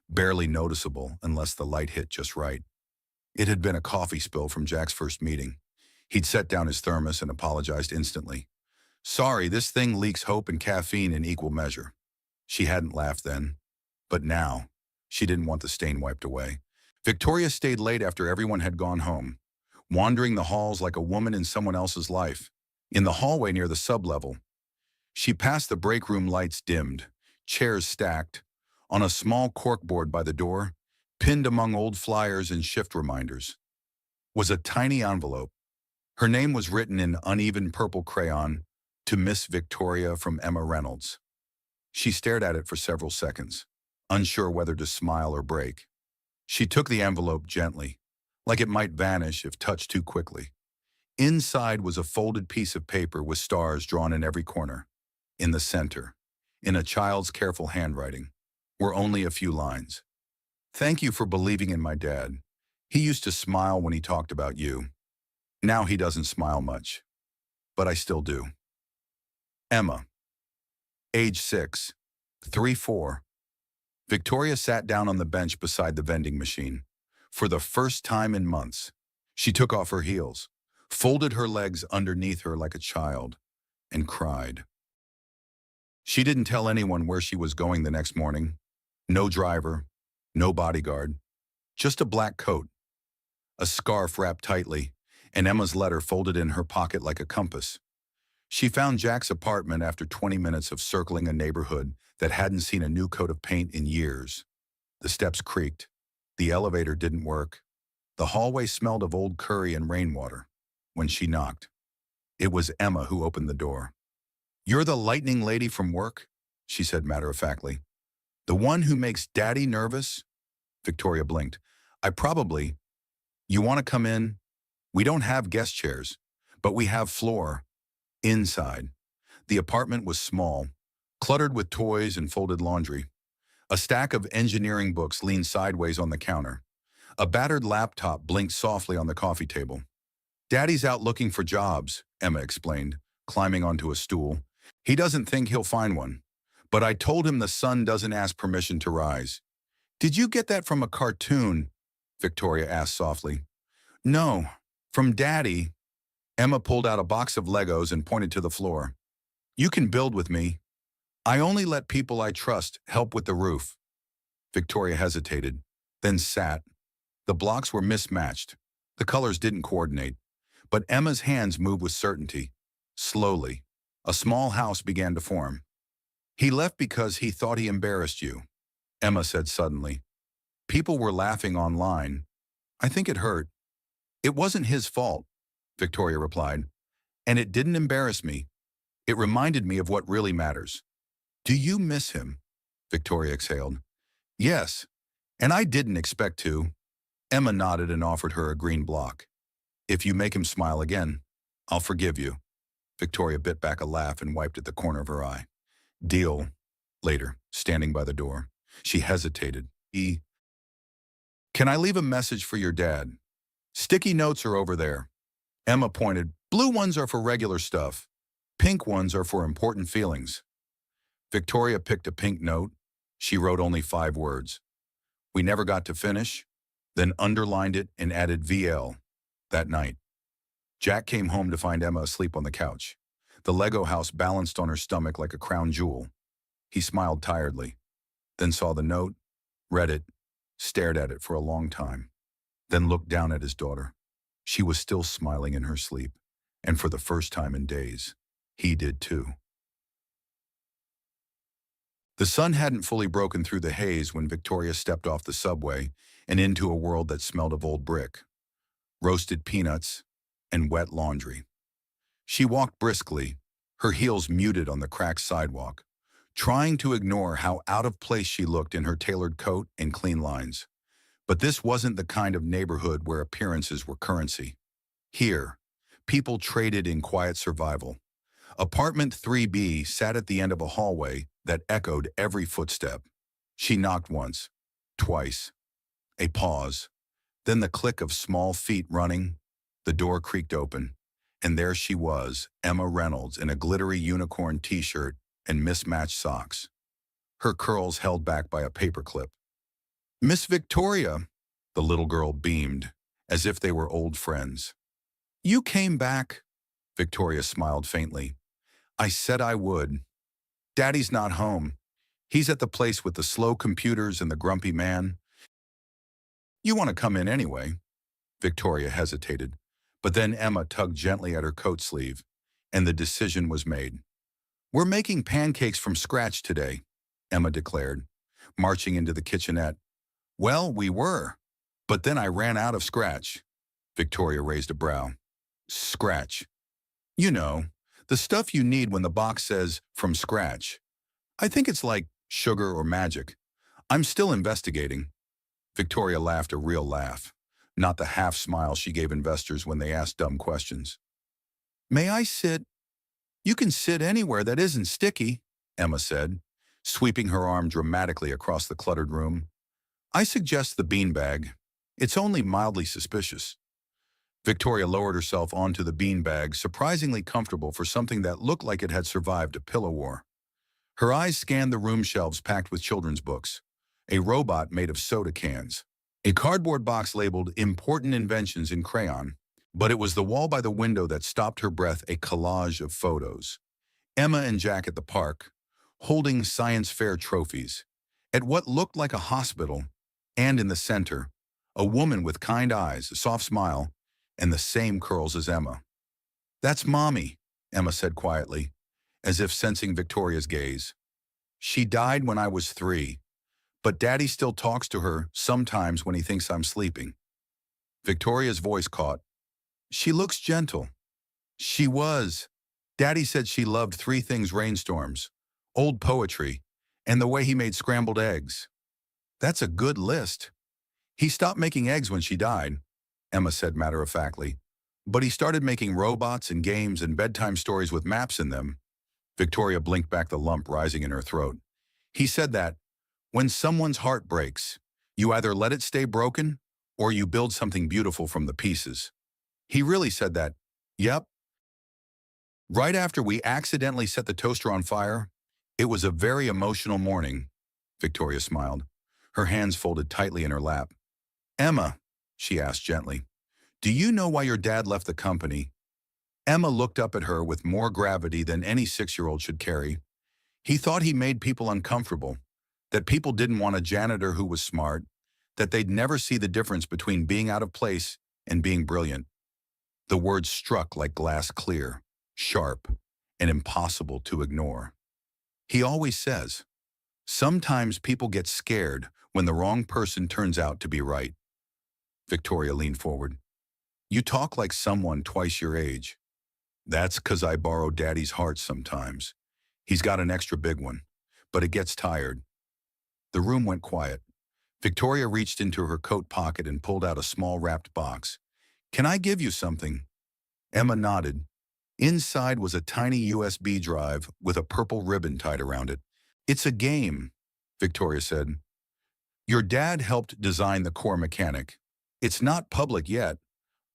barely noticeable unless the light hit just right. It had been a coffee spill from Jack's first meeting. He'd set down his thermos and apologized instantly. Sorry, this thing leaks hope and caffeine in equal measure. She hadn't laughed then, but now, she didn't want the stain wiped away. Victoria stayed late after everyone had gone home, wandering the halls like a woman in someone else's life. In the hallway near the sublevel, she passed the break room lights dimmed, chairs stacked, on a small corkboard by the door, pinned among old flyers and shift reminders, was a tiny envelope. Her name was written in uneven purple crayon, to Miss Victoria from Emma Reynolds. She stared at it for several seconds, unsure whether to smile or break. She took the envelope gently, like it might vanish if touched too quickly. Inside was a folded piece of paper with stars drawn in every corner. In the center, in a child's careful handwriting, were only a few lines. Thank you for believing in my dad. He used to smile when he talked about you. Now he doesn't smile much, but I still do. Emma, age 6, 3-4. Victoria sat down on the bench beside the vending machine. For the first time in months, she took off her heels, folded her legs underneath her like a child, and cried. She didn't tell anyone where she was going the next morning. No driver, no bodyguard, just a black coat, a scarf wrapped tightly, and Emma's letter folded in her pocket like a compass. She found Jack's apartment after 20 minutes of circling a neighborhood that hadn't seen a new coat of paint in years. The steps creaked. The elevator didn't work. The hallway smelled of old curry and rainwater. When she knocked, it was Emma who opened the door. You're the lightning lady from work, she said matter-of-factly. The one who makes Daddy nervous? Victoria blinked. You want to come in? We don't have guest chairs, but we have floor. Inside. The apartment was small, cluttered with toys and folded laundry. A stack of engineering books leaned sideways on the counter. A battered laptop blinked softly on the coffee table. Daddy's out looking for jobs, Emma explained, climbing onto a stool. He doesn't think he'll find one. But I told him the sun doesn't ask permission to rise. Did you get that from a cartoon? Victoria asked softly. No, from Daddy. Emma pulled out a box of Legos and pointed to the floor. You can build with me. I only let people I trust help with the roof. Victoria hesitated, then sat. The blocks were mismatched. The colors didn't coordinate. But Emma's hands moved with certainty. Slowly, a small house began to form. He left because he thought he embarrassed you, Emma said suddenly. People were laughing online. I think it hurt. It wasn't his fault, Victoria replied. And it didn't embarrass me. It reminded me of what really matters. Do you miss him? Victoria exhaled. Yes, and I didn't expect to. Emma nodded and offered her a green block. If you make him smile again, I'll forgive you. Victoria bit back a laugh and wiped at the corner of her eye. Deal. Later, standing by the door, she hesitated. Can I leave a message for your dad? Sticky notes are over there. Emma pointed. Blue ones are for regular stuff. Pink ones are for important feelings. Victoria picked a pink note. She wrote only 5 words. We never got to finish, then underlined it and added VL. That night, Jack came home to find Emma asleep on the couch. The Lego house balanced on her stomach like a crown jewel. He smiled tiredly, then saw the note, read it, stared at it for a long time, then looked down at his daughter. She was still smiling in her sleep, and for the first time in days, he did too. The sun hadn't fully broken through the haze when Victoria stepped off the subway and into a world that smelled of old brick, roasted peanuts, and wet laundry. She walked briskly, her heels muted on the cracked sidewalk, trying to ignore how out of place she looked in her tailored coat and clean lines. But this wasn't the kind of neighborhood where appearances were currency. Here, people traded in quiet survival. Apartment 3B sat at the end of a hallway that echoed every footstep. She knocked once, twice. A pause, then the click of small feet running. The door creaked open, And there she was, Emma Reynolds, in a glittery unicorn t-shirt and mismatched socks, her curls held back by a paperclip. "Miss Victoria," the little girl beamed, as if they were old friends. "You came back." Victoria smiled faintly. "I said I would. Daddy's not home. He's at the place with the slow computers and the grumpy man." "You want to come in anyway?" Victoria hesitated, but then Emma tugged gently at her coat sleeve, and the decision was made. "We're making pancakes from scratch today," Emma declared, marching into the kitchenette. "Well, we were, but then I ran out of scratch." Victoria raised a brow. "Scratch. You know, the stuff you need when the box says from scratch. I think it's like sugar or magic. I'm still investigating." Victoria laughed a real laugh, not the half smile she gave investors when they asked dumb questions. "May I sit?" "You can sit anywhere that isn't sticky," Emma said, sweeping her arm dramatically across the cluttered room. "I suggest the beanbag. It's only mildly suspicious." Victoria lowered herself onto the beanbag, surprisingly comfortable for something that looked like it had survived a pillow war. Her eyes scanned the room shelves packed with children's books, a robot made of soda cans, a cardboard box labeled "Important Inventions" in crayon. But it was the wall by the window that stopped her breath, a collage of photos. Emma and Jack at the park, holding science fair trophies. At what looked like a hospital, and in the center, a woman with kind eyes, a soft smile, and the same curls as Emma. "That's Mommy," Emma said quietly, as if sensing Victoria's gaze. "She died when I was 3, but Daddy still talks to her sometimes when he thinks I'm sleeping." Victoria's voice caught. "She looks gentle." "She was. Daddy said she loved 3 things: rainstorms, old poetry, and the way he made scrambled eggs." "That's a good list." "He stopped making eggs when she died," Emma said matter-of-factly. "But he started making robots and games and bedtime stories with maps in them." Victoria blinked back the lump rising in her throat. "He said that when someone's heart breaks, you either let it stay broken or you build something beautiful from the pieces. He really said that." "Yep." "Right after we accidentally set the toaster on fire, it was a very emotional morning." Victoria smiled, her hands folded tightly in her lap. "Emma," she asked gently, "do you know why your dad left the company?" Emma looked up at her with more gravity than any 6-year-old should carry. "He thought he made people uncomfortable, that people didn't want a janitor who was smart, that they'd never see the difference between being out of place and being brilliant." The words struck like glass clear, sharp, and impossible to ignore. "He always says, sometimes people get scared when the wrong person turns out to be right." Victoria leaned forward. "You talk like someone twice your age." "That's 'cause I borrow Daddy's heart sometimes. He's got an extra big one, but it gets tired." The room went quiet. Victoria reached into her coat pocket and pulled out a small wrapped box. "Can I give you something?" Emma nodded. Inside was a tiny USB drive with a purple ribbon tied around it. "It's a game," Victoria said. "Your dad helped design the core mechanic. It's not public yet.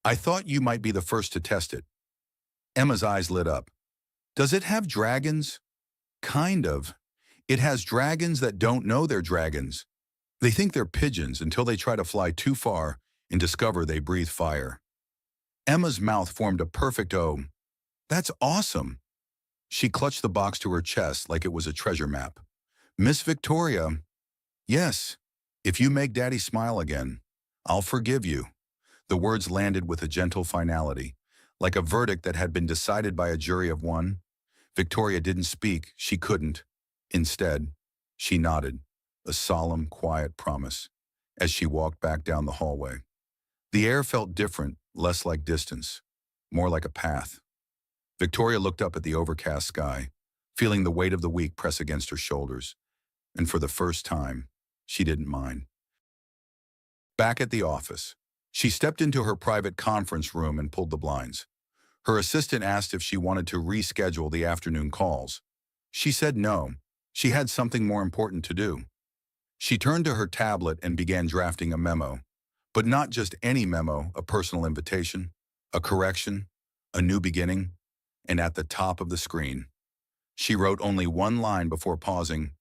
I thought you might be the first to test it." Emma's eyes lit up. "Does it have dragons?" "Kind of. It has dragons that don't know they're dragons. They think they're pigeons until they try to fly too far and discover they breathe fire." Emma's mouth formed a perfect O. "That's awesome." She clutched the box to her chest like it was a treasure map. "Miss Victoria." "Yes, if you make Daddy smile again, I'll forgive you." The words landed with a gentle finality, like a verdict that had been decided by a jury of one. Victoria didn't speak, she couldn't. Instead, she nodded, a solemn, quiet promise, as she walked back down the hallway. The air felt different, less like distance, more like a path. Victoria looked up at the overcast sky, feeling the weight of the week press against her shoulders, and for the first time, she didn't mind. Back at the office, she stepped into her private conference room and pulled the blinds. Her assistant asked if she wanted to reschedule the afternoon calls. She said no, she had something more important to do. She turned to her tablet and began drafting a memo. But not just any memo, a personal invitation, a correction, a new beginning, and at the top of the screen, she wrote only one line before pausing,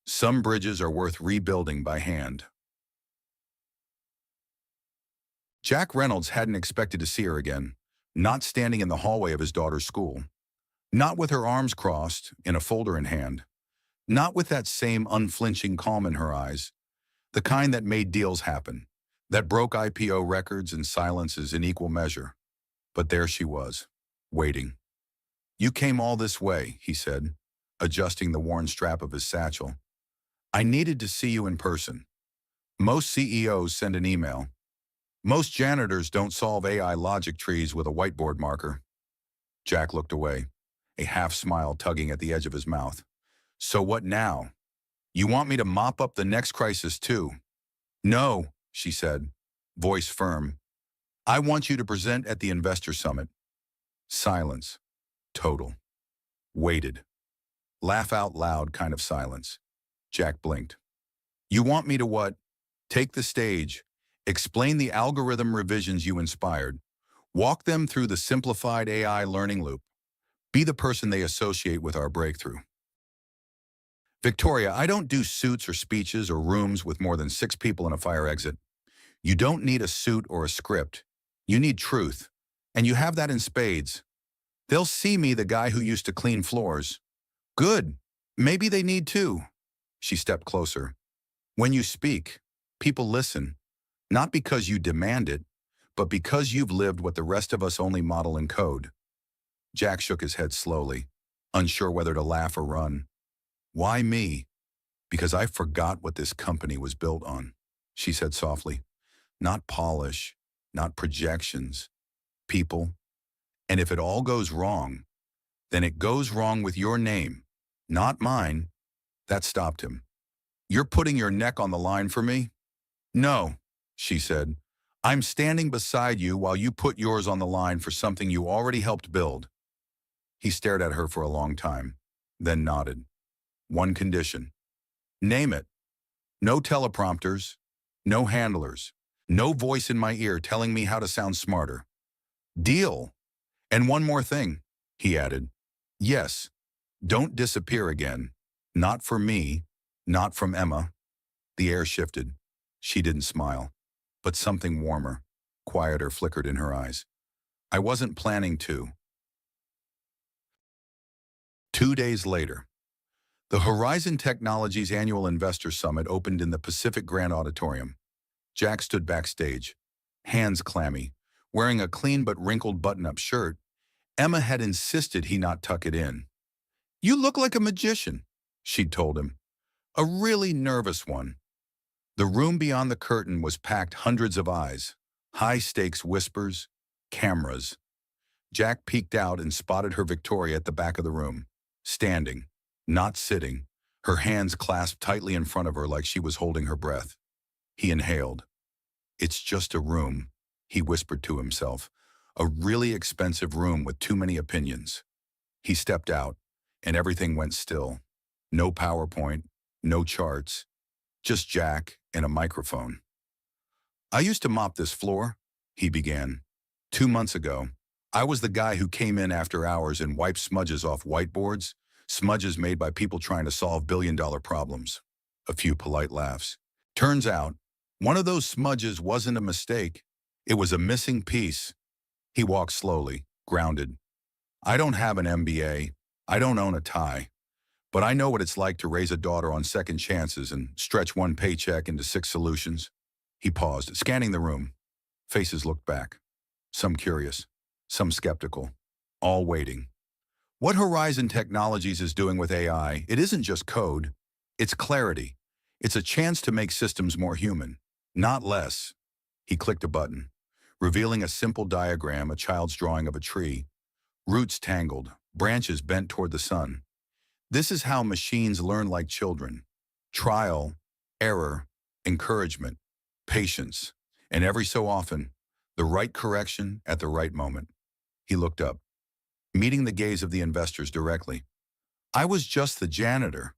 "Some bridges are worth rebuilding by hand." Jack Reynolds hadn't expected to see her again, not standing in the hallway of his daughter's school, not with her arms crossed, in a folder in hand, not with that same unflinching calm in her eyes, the kind that made deals happen, that broke IPO records and silences in equal measure. But there she was, waiting. "You came all this way," he said, adjusting the worn strap of his satchel. "I needed to see you in person. Most CEOs send an email. Most janitors don't solve AI logic trees with a whiteboard marker." Jack looked away, a half smile tugging at the edge of his mouth. "So what now? You want me to mop up the next crisis too?" "No," she said, voice firm. "I want you to present at the investor summit." Silence. Total. Waited. Laugh out loud kind of silence. Jack blinked. "You want me to what? Take the stage. Explain the algorithm revisions you inspired. Walk them through the simplified AI learning loop. Be the person they associate with our breakthrough." "Victoria, I don't do suits or speeches or rooms with more than 6 people in a fire exit. You don't need a suit or a script. You need truth. And you have that in spades. They'll see me, the guy who used to clean floors." "Good. Maybe they need to." She stepped closer. "When you speak, people listen. Not because you demand it, but because you've lived what the rest of us only model in code." Jack shook his head slowly, unsure whether to laugh or run. "Why me?" "Because I forgot what this company was built on," she said softly. "Not polish, not projections, people. And if it all goes wrong, then it goes wrong with your name, not mine." That stopped him. "You're putting your neck on the line for me?" "No," she said. "I'm standing beside you while you put yours on the line for something you already helped build." He stared at her for a long time, then nodded. "One condition." "Name it." "No teleprompters, no handlers, no voice in my ear telling me how to sound smarter." "Deal. And one more thing," he added. "Yes, don't disappear again. Not for me, not from Emma." The air shifted. She didn't smile, but something warmer, quieter flickered in her eyes. "I wasn't planning to." 2 days later, the Horizon Technologies Annual Investor Summit opened in the Pacific Grand Auditorium. Jack stood backstage, hands clammy, wearing a clean but wrinkled button-up shirt. Emma had insisted he not tuck it in. "You look like a magician," she'd told him. A really nervous one. The room beyond the curtain was packed hundreds of eyes, high-stakes whispers, cameras. Jack peeked out and spotted her Victoria at the back of the room, standing, not sitting, her hands clasped tightly in front of her like she was holding her breath. He inhaled. "It's just a room," he whispered to himself. "A really expensive room with too many opinions." He stepped out, and everything went still. No PowerPoint, no charts, just Jack and a microphone. "I used to mop this floor," he began. 2 months ago, I was the guy who came in after hours and wiped smudges off whiteboards, smudges made by people trying to solve billion-dollar problems." A few polite laughs. "Turns out, one of those smudges wasn't a mistake. It was a missing piece." He walked slowly, grounded. "I don't have an MBA. I don't own a tie. But I know what it's like to raise a daughter on second chances and stretch one paycheck into 6 solutions." He paused, scanning the room. Faces looked back. Some curious, some skeptical, all waiting. What Horizon Technologies is doing with AI, it isn't just code. It's clarity. It's a chance to make systems more human, not less. He clicked a button, revealing a simple diagram, a child's drawing of a tree. Roots tangled, branches bent toward the sun. This is how machines learn like children. Trial, error, encouragement, patience, and every so often, the right correction at the right moment. He looked up, meeting the gaze of the investors directly. "I was just the janitor,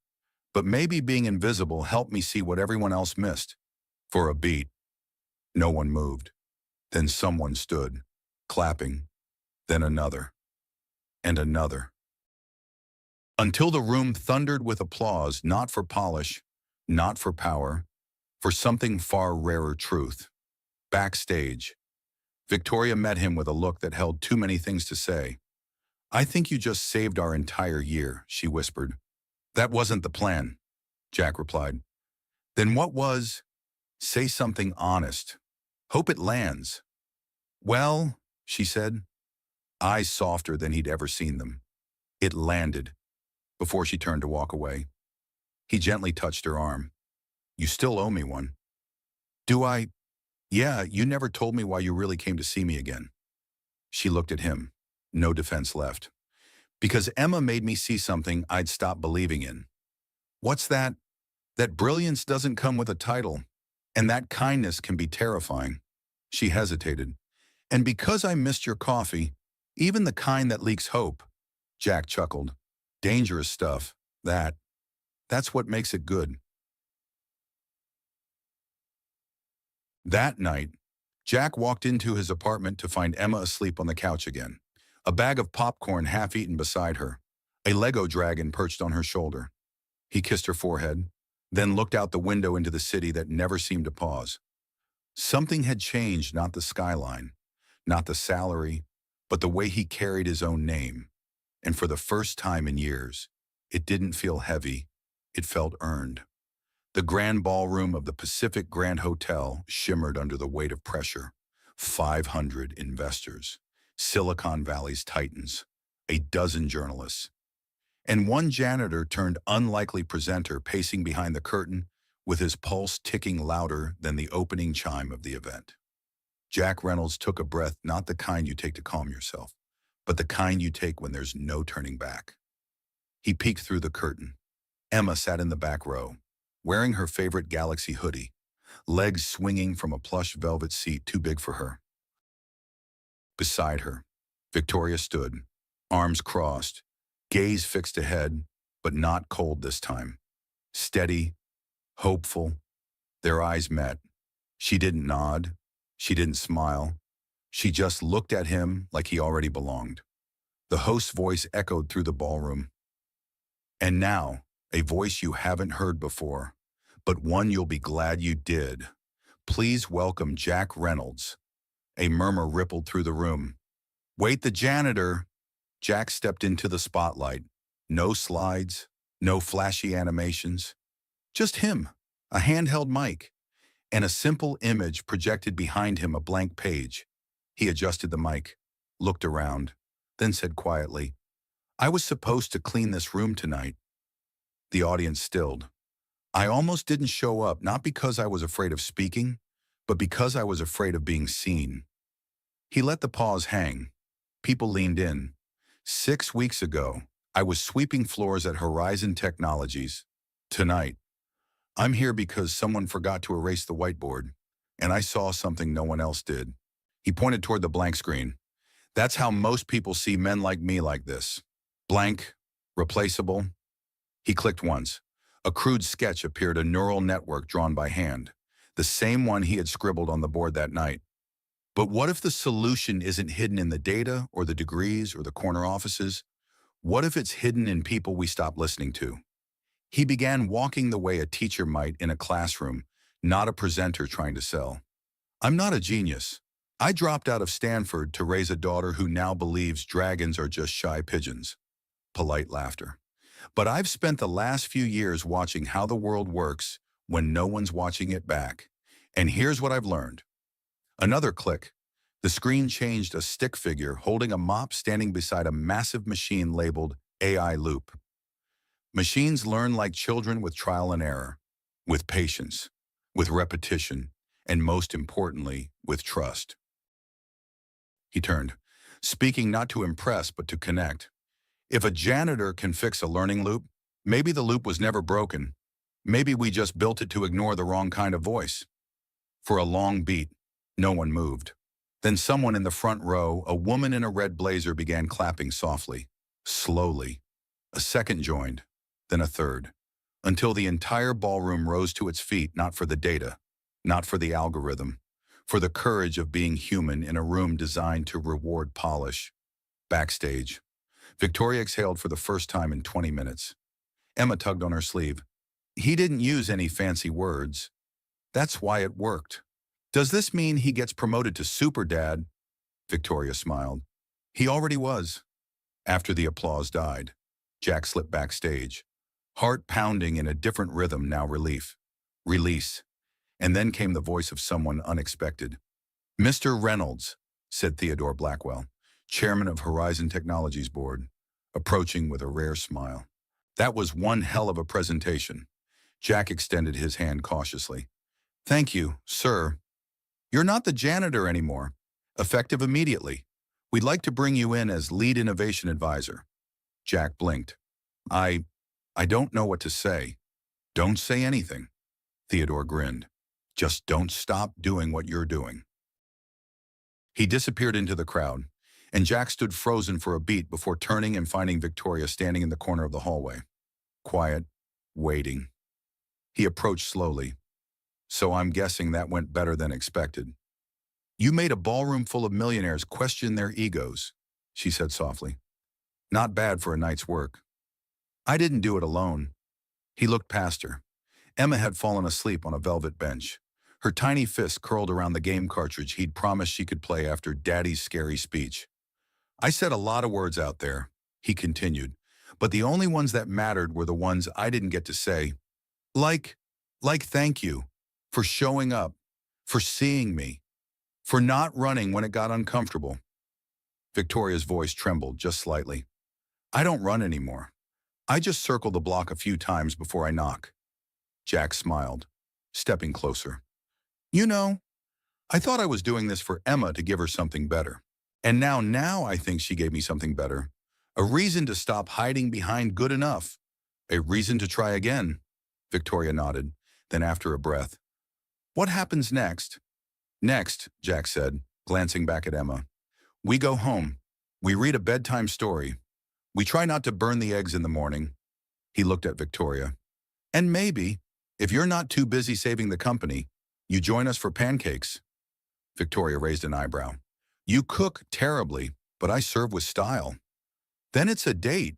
but maybe being invisible helped me see what everyone else missed." For a beat, no one moved. Then someone stood, clapping. then another, and another. Until the room thundered with applause, not for polish, not for power, for something far rarer truth. Backstage, Victoria met him with a look that held too many things to say. "I think you just saved our entire year," she whispered. "That wasn't the plan," Jack replied. "Then what was? Say something honest. Hope it lands." "Well," she said, eyes softer than he'd ever seen them. "It landed," before she turned to walk away. He gently touched her arm. "You still owe me one." "Do I?" "Yeah, you never told me why you really came to see me again." She looked at him. No defense left. "Because Emma made me see something I'd stopped believing in." "What's that?" "That brilliance doesn't come with a title, and that kindness can be terrifying." She hesitated. "And because I missed your coffee, even the kind that leaks hope." Jack chuckled. "Dangerous stuff, that. That's what makes it good." That night, Jack walked into his apartment to find Emma asleep on the couch again, a bag of popcorn half-eaten beside her, a Lego dragon perched on her shoulder. He kissed her forehead, then looked out the window into the city that never seemed to pause. Something had changed, not the skyline, not the salary, but the way he carried his own name. And for the first time in years, it didn't feel heavy, it felt earned. The grand ballroom of the Pacific Grand Hotel shimmered under the weight of pressure. 500 investors, Silicon Valley's titans, a dozen journalists, and one janitor turned unlikely presenter pacing behind the curtain with his pulse ticking louder than the opening chime of the event. Jack Reynolds took a breath, not the kind you take to calm yourself, but the kind you take when there's no turning back. He peeked through the curtain. Emma sat in the back row, wearing her favorite Galaxy hoodie, legs swinging from a plush velvet seat too big for her. Beside her, Victoria stood, arms crossed, gaze fixed ahead, but not cold this time. Steady, hopeful. Their eyes met. She didn't nod. She didn't smile. She just looked at him like he already belonged. The host's voice echoed through the ballroom. "And now, a voice you haven't heard before, but one you'll be glad you did. Please welcome Jack Reynolds." A murmur rippled through the room. "Wait, the janitor!" Jack stepped into the spotlight. No slides, no flashy animations. Just him, a handheld mic, and a simple image projected behind him, a blank page. He adjusted the mic, looked around, then said quietly, "I was supposed to clean this room tonight." The audience stilled. "I almost didn't show up, not because I was afraid of speaking, but because I was afraid of being seen." He let the pause hang. People leaned in. 6 weeks ago, I was sweeping floors at Horizon Technologies. Tonight, I'm here because someone forgot to erase the whiteboard, and I saw something no one else did." He pointed toward the blank screen. "That's how most people see men like me, like this. Blank, replaceable." He clicked once. A crude sketch appeared, a neural network drawn by hand, the same one he had scribbled on the board that night. But what if the solution isn't hidden in the data or the degrees or the corner offices? What if it's hidden in people we stop listening to? He began walking the way a teacher might in a classroom, not a presenter trying to sell. "I'm not a genius. I dropped out of Stanford to raise a daughter who now believes dragons are just shy pigeons." Polite laughter. "But I've spent the last few years watching how the world works when no one's watching it back. And here's what I've learned." Another click. The screen changed, a stick figure holding a mop standing beside a massive machine labeled AI Loop. Machines learn like children, with trial and error, with patience, with repetition, and most importantly, with trust. He turned, speaking not to impress but to connect. If a janitor can fix a learning loop, maybe the loop was never broken. Maybe we just built it to ignore the wrong kind of voice. For a long beat, no one moved. Then someone in the front row, a woman in a red blazer, began clapping softly, slowly. A second joined, then a third, until the entire ballroom rose to its feet, not for the data, not for the algorithm, for the courage of being human in a room designed to reward polish. Backstage, Victoria exhaled for the first time in 20 minutes. Emma tugged on her sleeve. He didn't use any fancy words. That's why it worked. Does this mean he gets promoted to Super Dad? Victoria smiled. He already was. After the applause died, Jack slipped backstage, heart pounding in a different rhythm, now relief. Release. And then came the voice of someone unexpected. Mr. Reynolds, said Theodore Blackwell, chairman of Horizon Technologies Board, approaching with a rare smile. That was one hell of a presentation. Jack extended his hand cautiously. Thank you, sir. You're not the janitor anymore. Effective immediately. We'd like to bring you in as lead innovation advisor. Jack blinked. I don't know what to say. Don't say anything. Theodore grinned. Just don't stop doing what you're doing. He disappeared into the crowd, and Jack stood frozen for a beat before turning and finding Victoria standing in the corner of the hallway. Quiet, waiting. He approached slowly. So I'm guessing that went better than expected. You made a ballroom full of millionaires question their egos, she said softly. Not bad for a night's work. I didn't do it alone. He looked past her. Emma had fallen asleep on a velvet bench, her tiny fist curled around the game cartridge he'd promised she could play after Daddy's scary speech. I said a lot of words out there, he continued, but the only ones that mattered were the ones I didn't get to say. Like thank you, for showing up, for seeing me, for not running when it got uncomfortable. Victoria's voice trembled just slightly. I don't run anymore. I just circle the block a few times before I knock. Jack smiled, stepping closer. You know, I thought I was doing this for Emma to give her something better. And now I think she gave me something better. A reason to stop hiding behind good enough. A reason to try again. Victoria nodded, then after a breath. What happens next? Next, Jack said, glancing back at Emma. We go home. We read a bedtime story. We try not to burn the eggs in the morning. He looked at Victoria. And maybe, if you're not too busy saving the company, you join us for pancakes. Victoria raised an eyebrow. You cook terribly, but I serve with style. Then it's a date.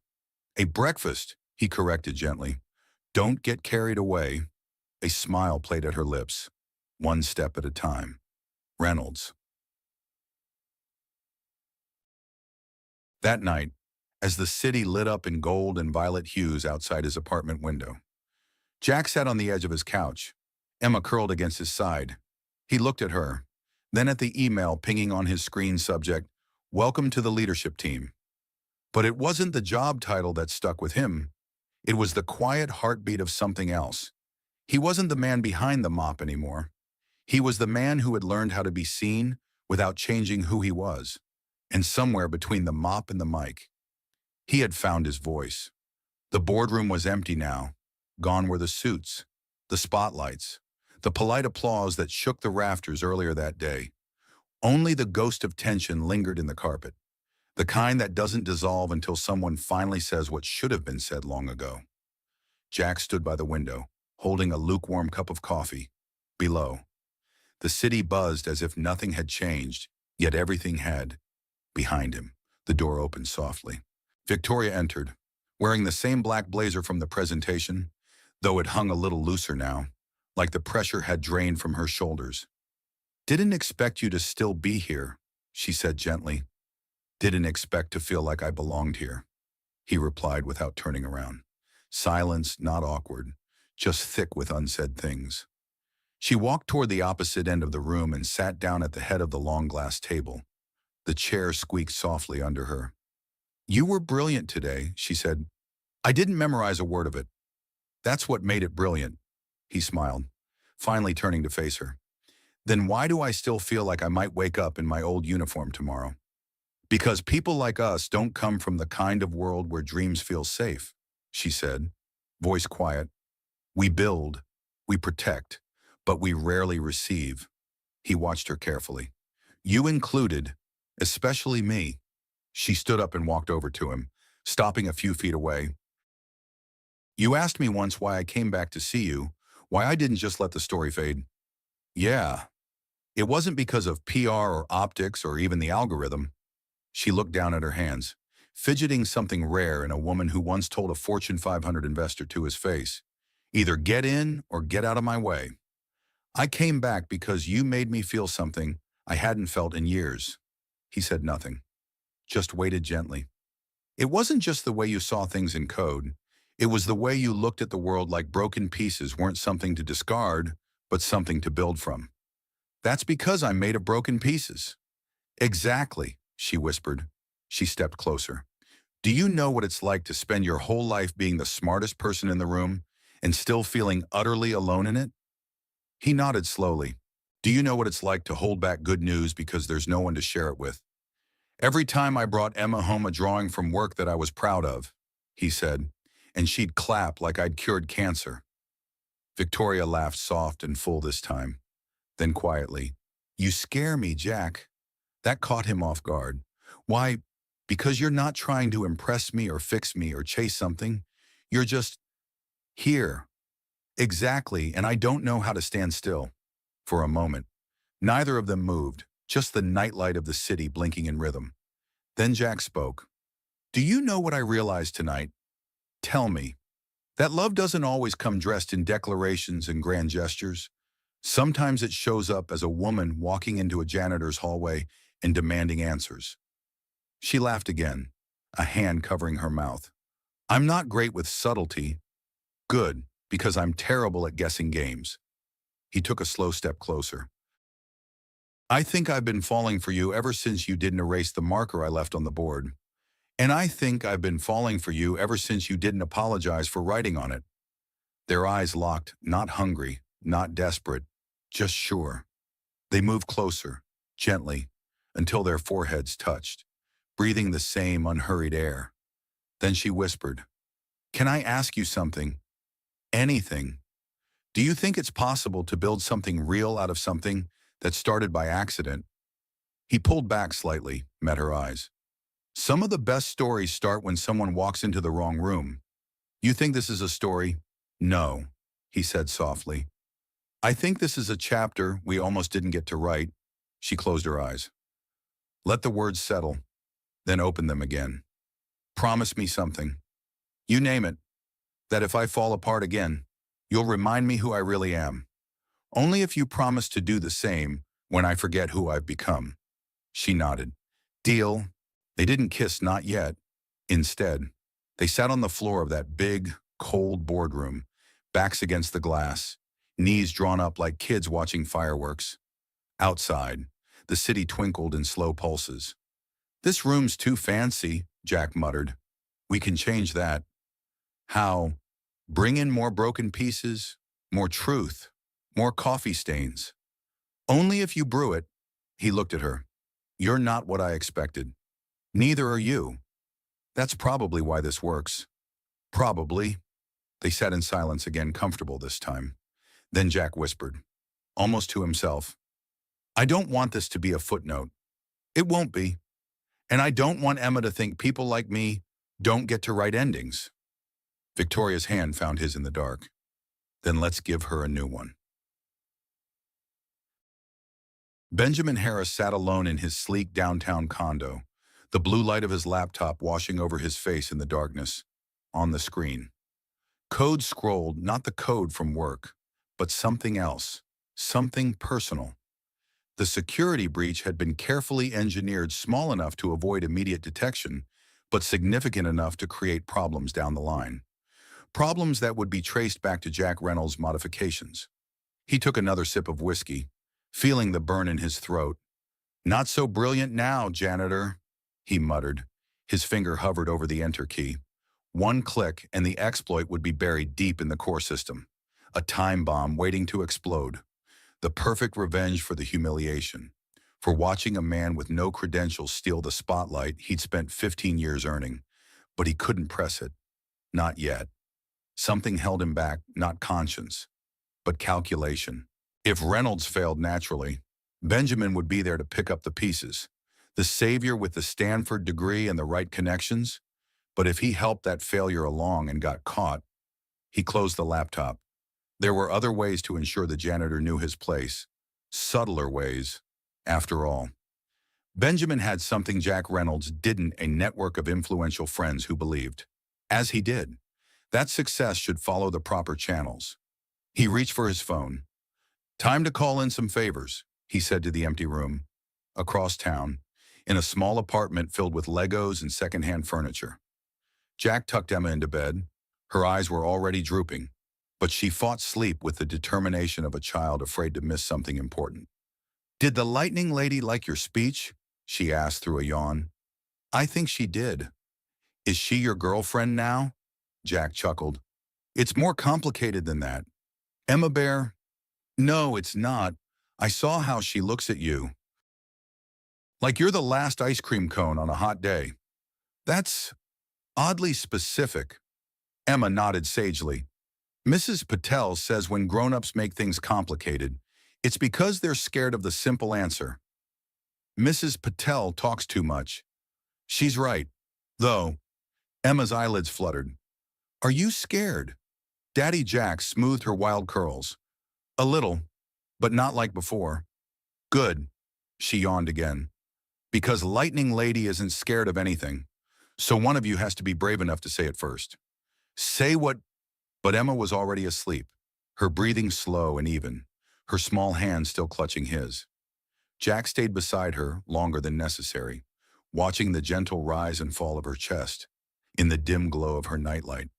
A breakfast, he corrected gently. Don't get carried away. A smile played at her lips, one step at a time. Reynolds. That night, as the city lit up in gold and violet hues outside his apartment window, Jack sat on the edge of his couch, Emma curled against his side. He looked at her, then at the email pinging on his screen subject, Welcome to the leadership team. But it wasn't the job title that stuck with him. It was the quiet heartbeat of something else. He wasn't the man behind the mop anymore. He was the man who had learned how to be seen without changing who he was. And somewhere between the mop and the mic, he had found his voice. The boardroom was empty now. Gone were the suits, the spotlights, the polite applause that shook the rafters earlier that day. Only the ghost of tension lingered in the carpet, the kind that doesn't dissolve until someone finally says what should have been said long ago. Jack stood by the window, holding a lukewarm cup of coffee. Below, the city buzzed as if nothing had changed, yet everything had. Behind him, the door opened softly. Victoria entered, wearing the same black blazer from the presentation, though it hung a little looser now, like the pressure had drained from her shoulders. Didn't expect you to still be here, she said gently. Didn't expect to feel like I belonged here, he replied without turning around. Silence, not awkward, just thick with unsaid things. She walked toward the opposite end of the room and sat down at the head of the long glass table. The chair squeaked softly under her. You were brilliant today, she said. I didn't memorize a word of it. That's what made it brilliant, he smiled, finally turning to face her. Then why do I still feel like I might wake up in my old uniform tomorrow? Because people like us don't come from the kind of world where dreams feel safe, she said, voice quiet. We build, we protect, but we rarely receive. He watched her carefully. You included, especially me. She stood up and walked over to him, stopping a few feet away. You asked me once why I came back to see you, why I didn't just let the story fade. Yeah, it wasn't because of PR or optics or even the algorithm. She looked down at her hands, fidgeting something rare in a woman who once told a Fortune 500 investor to his face, "Either get in or get out of my way. I came back because you made me feel something I hadn't felt in years." He said nothing, just waited gently. It wasn't just the way you saw things in code. It was the way you looked at the world, like broken pieces weren't something to discard, but something to build from. "That's because I'm made of broken pieces." "Exactly," she whispered. She stepped closer. "Do you know what it's like to spend your whole life being the smartest person in the room and still feeling utterly alone in it?" He nodded slowly. "Do you know what it's like to hold back good news because there's no one to share it with?" "Every time I brought Emma home a drawing from work that I was proud of," he said, "and she'd clap like I'd cured cancer." Victoria laughed, soft and full this time. Then quietly, "You scare me, Jack." That caught him off guard. "Why? Because you're not trying to impress me or fix me or chase something. You're just here." "Exactly, and I don't know how to stand still." For a moment, neither of them moved, just the nightlight of the city blinking in rhythm. Then Jack spoke. "Do you know what I realized tonight? Tell me. That love doesn't always come dressed in declarations and grand gestures. Sometimes it shows up as a woman walking into a janitor's hallway and demanding answers." She laughed again, a hand covering her mouth. "I'm not great with subtlety." "Good, because I'm terrible at guessing games." He took a slow step closer. "I think I've been falling for you ever since you didn't erase the marker I left on the board. And I think I've been falling for you ever since you didn't apologize for writing on it." Their eyes locked, not hungry, not desperate, just sure. They moved closer, gently, until their foreheads touched, breathing the same unhurried air. Then she whispered, "Can I ask you something? Anything? Do you think it's possible to build something real out of something that started by accident?" He pulled back slightly, met her eyes. "Some of the best stories start when someone walks into the wrong room. You think this is a story?" "No," he said softly. "I think this is a chapter we almost didn't get to write." She closed her eyes. "Let the words settle, then open them again. Promise me something. You name it. That if I fall apart again, you'll remind me who I really am. Only if you promise to do the same when I forget who I've become." She nodded. "Deal." They didn't kiss, not yet. Instead, they sat on the floor of that big, cold boardroom, backs against the glass, knees drawn up like kids watching fireworks. Outside, the city twinkled in slow pulses. "This room's too fancy," Jack muttered. "We can change that." "How?" "Bring in more broken pieces, more truth, more coffee stains." "Only if you brew it." He looked at her. "You're not what I expected. Neither are you. That's probably why this works." "Probably." They sat in silence again, comfortable this time. Then Jack whispered, almost to himself, "I don't want this to be a footnote. It won't be. And I don't want Emma to think people like me don't get to write endings." Victoria's hand found his in the dark. "Then let's give her a new one." Benjamin Harris sat alone in his sleek downtown condo, the blue light of his laptop washing over his face in the darkness. On the screen, code scrolled, not the code from work, but something else, something personal. The security breach had been carefully engineered, small enough to avoid immediate detection, but significant enough to create problems down the line. Problems that would be traced back to Jack Reynolds' modifications. He took another sip of whiskey, feeling the burn in his throat. "Not so brilliant now, janitor," he muttered. His finger hovered over the enter key. One click and the exploit would be buried deep in the core system. A time bomb waiting to explode. The perfect revenge for the humiliation. For watching a man with no credentials steal the spotlight he'd spent 15 years earning. But he couldn't press it. Not yet. Something held him back, not conscience, but calculation. If Reynolds failed naturally, Benjamin would be there to pick up the pieces. The savior with the Stanford degree and the right connections. But if he helped that failure along and got caught, he closed the laptop. There were other ways to ensure the janitor knew his place. Subtler ways, after all. Benjamin had something Jack Reynolds didn't: a network of influential friends who believed, as he did, that success should follow the proper channels. He reached for his phone. "Time to call in some favors," he said to the empty room, across town, in a small apartment filled with Legos and secondhand furniture. Jack tucked Emma into bed. Her eyes were already drooping, but she fought sleep with the determination of a child afraid to miss something important. "Did the lightning lady like your speech?" she asked through a yawn. "I think she did." "Is she your girlfriend now?" Jack chuckled. "It's more complicated than that." "Emma Bear?" "No, it's not. I saw how she looks at you. Like you're the last ice cream cone on a hot day." "That's oddly specific." Emma nodded sagely. "Mrs. Patel says when grown-ups make things complicated, it's because they're scared of the simple answer." "Mrs. Patel talks too much." "She's right. Though." Emma's eyelids fluttered. "Are you scared?" Daddy Jack smoothed her wild curls. "A little, but not like before." "Good." She yawned again. "Because Lightning Lady isn't scared of anything. So one of you has to be brave enough to say it first." "Say what—" But Emma was already asleep, her breathing slow and even, her small hand still clutching his. Jack stayed beside her longer than necessary, watching the gentle rise and fall of her chest. In the dim glow of her nightlight,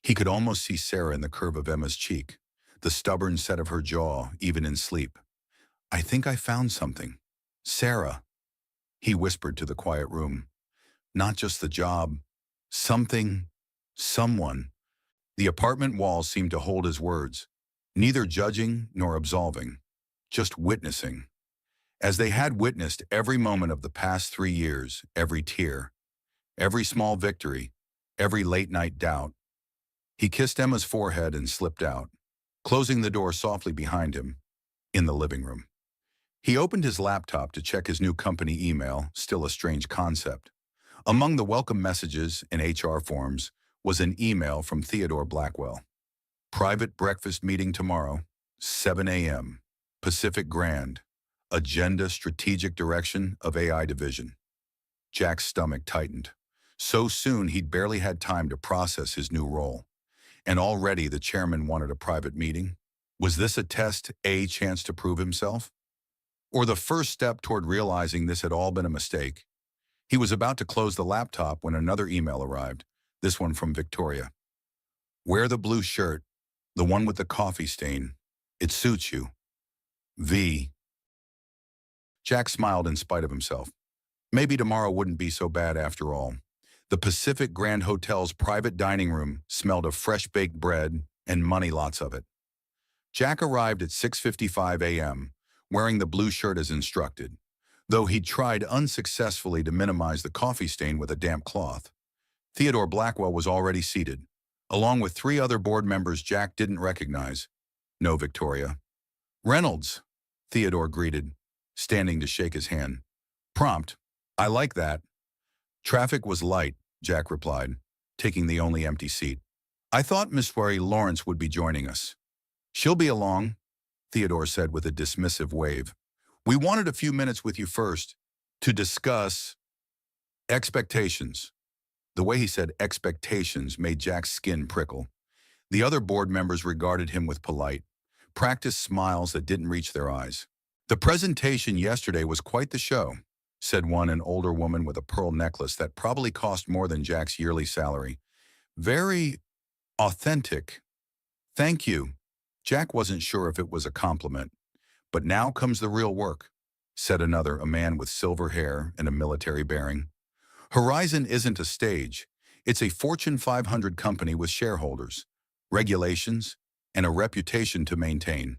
he could almost see Sarah in the curve of Emma's cheek, the stubborn set of her jaw, even in sleep. "I think I found something. Sarah," he whispered to the quiet room. "Not just the job. Something. Someone." The apartment walls seemed to hold his words, neither judging nor absolving, just witnessing. As they had witnessed every moment of the past 3 years, every tear, every small victory, every late-night doubt. He kissed Emma's forehead and slipped out, closing the door softly behind him, in the living room. He opened his laptop to check his new company email, still a strange concept. Among the welcome messages and HR forms was an email from Theodore Blackwell. "Private breakfast meeting tomorrow, 7 a.m. Pacific Grand. Agenda strategic direction of AI division." Jack's stomach tightened. So soon he'd barely had time to process his new role. And already the chairman wanted a private meeting? Was this a test, a chance to prove himself? Or the first step toward realizing this had all been a mistake? He was about to close the laptop when another email arrived, this one from Victoria. "Wear the blue shirt, the one with the coffee stain. It suits you. V." Jack smiled in spite of himself. Maybe tomorrow wouldn't be so bad after all. The Pacific Grand Hotel's private dining room smelled of fresh-baked bread and money, lots of it. Jack arrived at 6:55 a.m., wearing the blue shirt as instructed, though he'd tried unsuccessfully to minimize the coffee stain with a damp cloth. Theodore Blackwell was already seated, along with 3 other board members Jack didn't recognize. "No, Victoria." "Reynolds," Theodore greeted, standing to shake his hand. Prompt. "I like that." "Traffic was light," Jack replied, taking the only empty seat. "I thought Miss Wary Lawrence would be joining us." "She'll be along," Theodore said with a dismissive wave. "We wanted a few minutes with you first to discuss expectations." The way he said expectations made Jack's skin prickle. The other board members regarded him with polite, practiced smiles that didn't reach their eyes. "The presentation yesterday was quite the show," said one, an older woman with a pearl necklace that probably cost more than Jack's yearly salary. "Very authentic." "Thank you." Jack wasn't sure if it was a compliment. "But now comes the real work," said another, a man with silver hair and a military bearing. "Horizon isn't a stage. It's a Fortune 500 company with shareholders, regulations, and a reputation to maintain."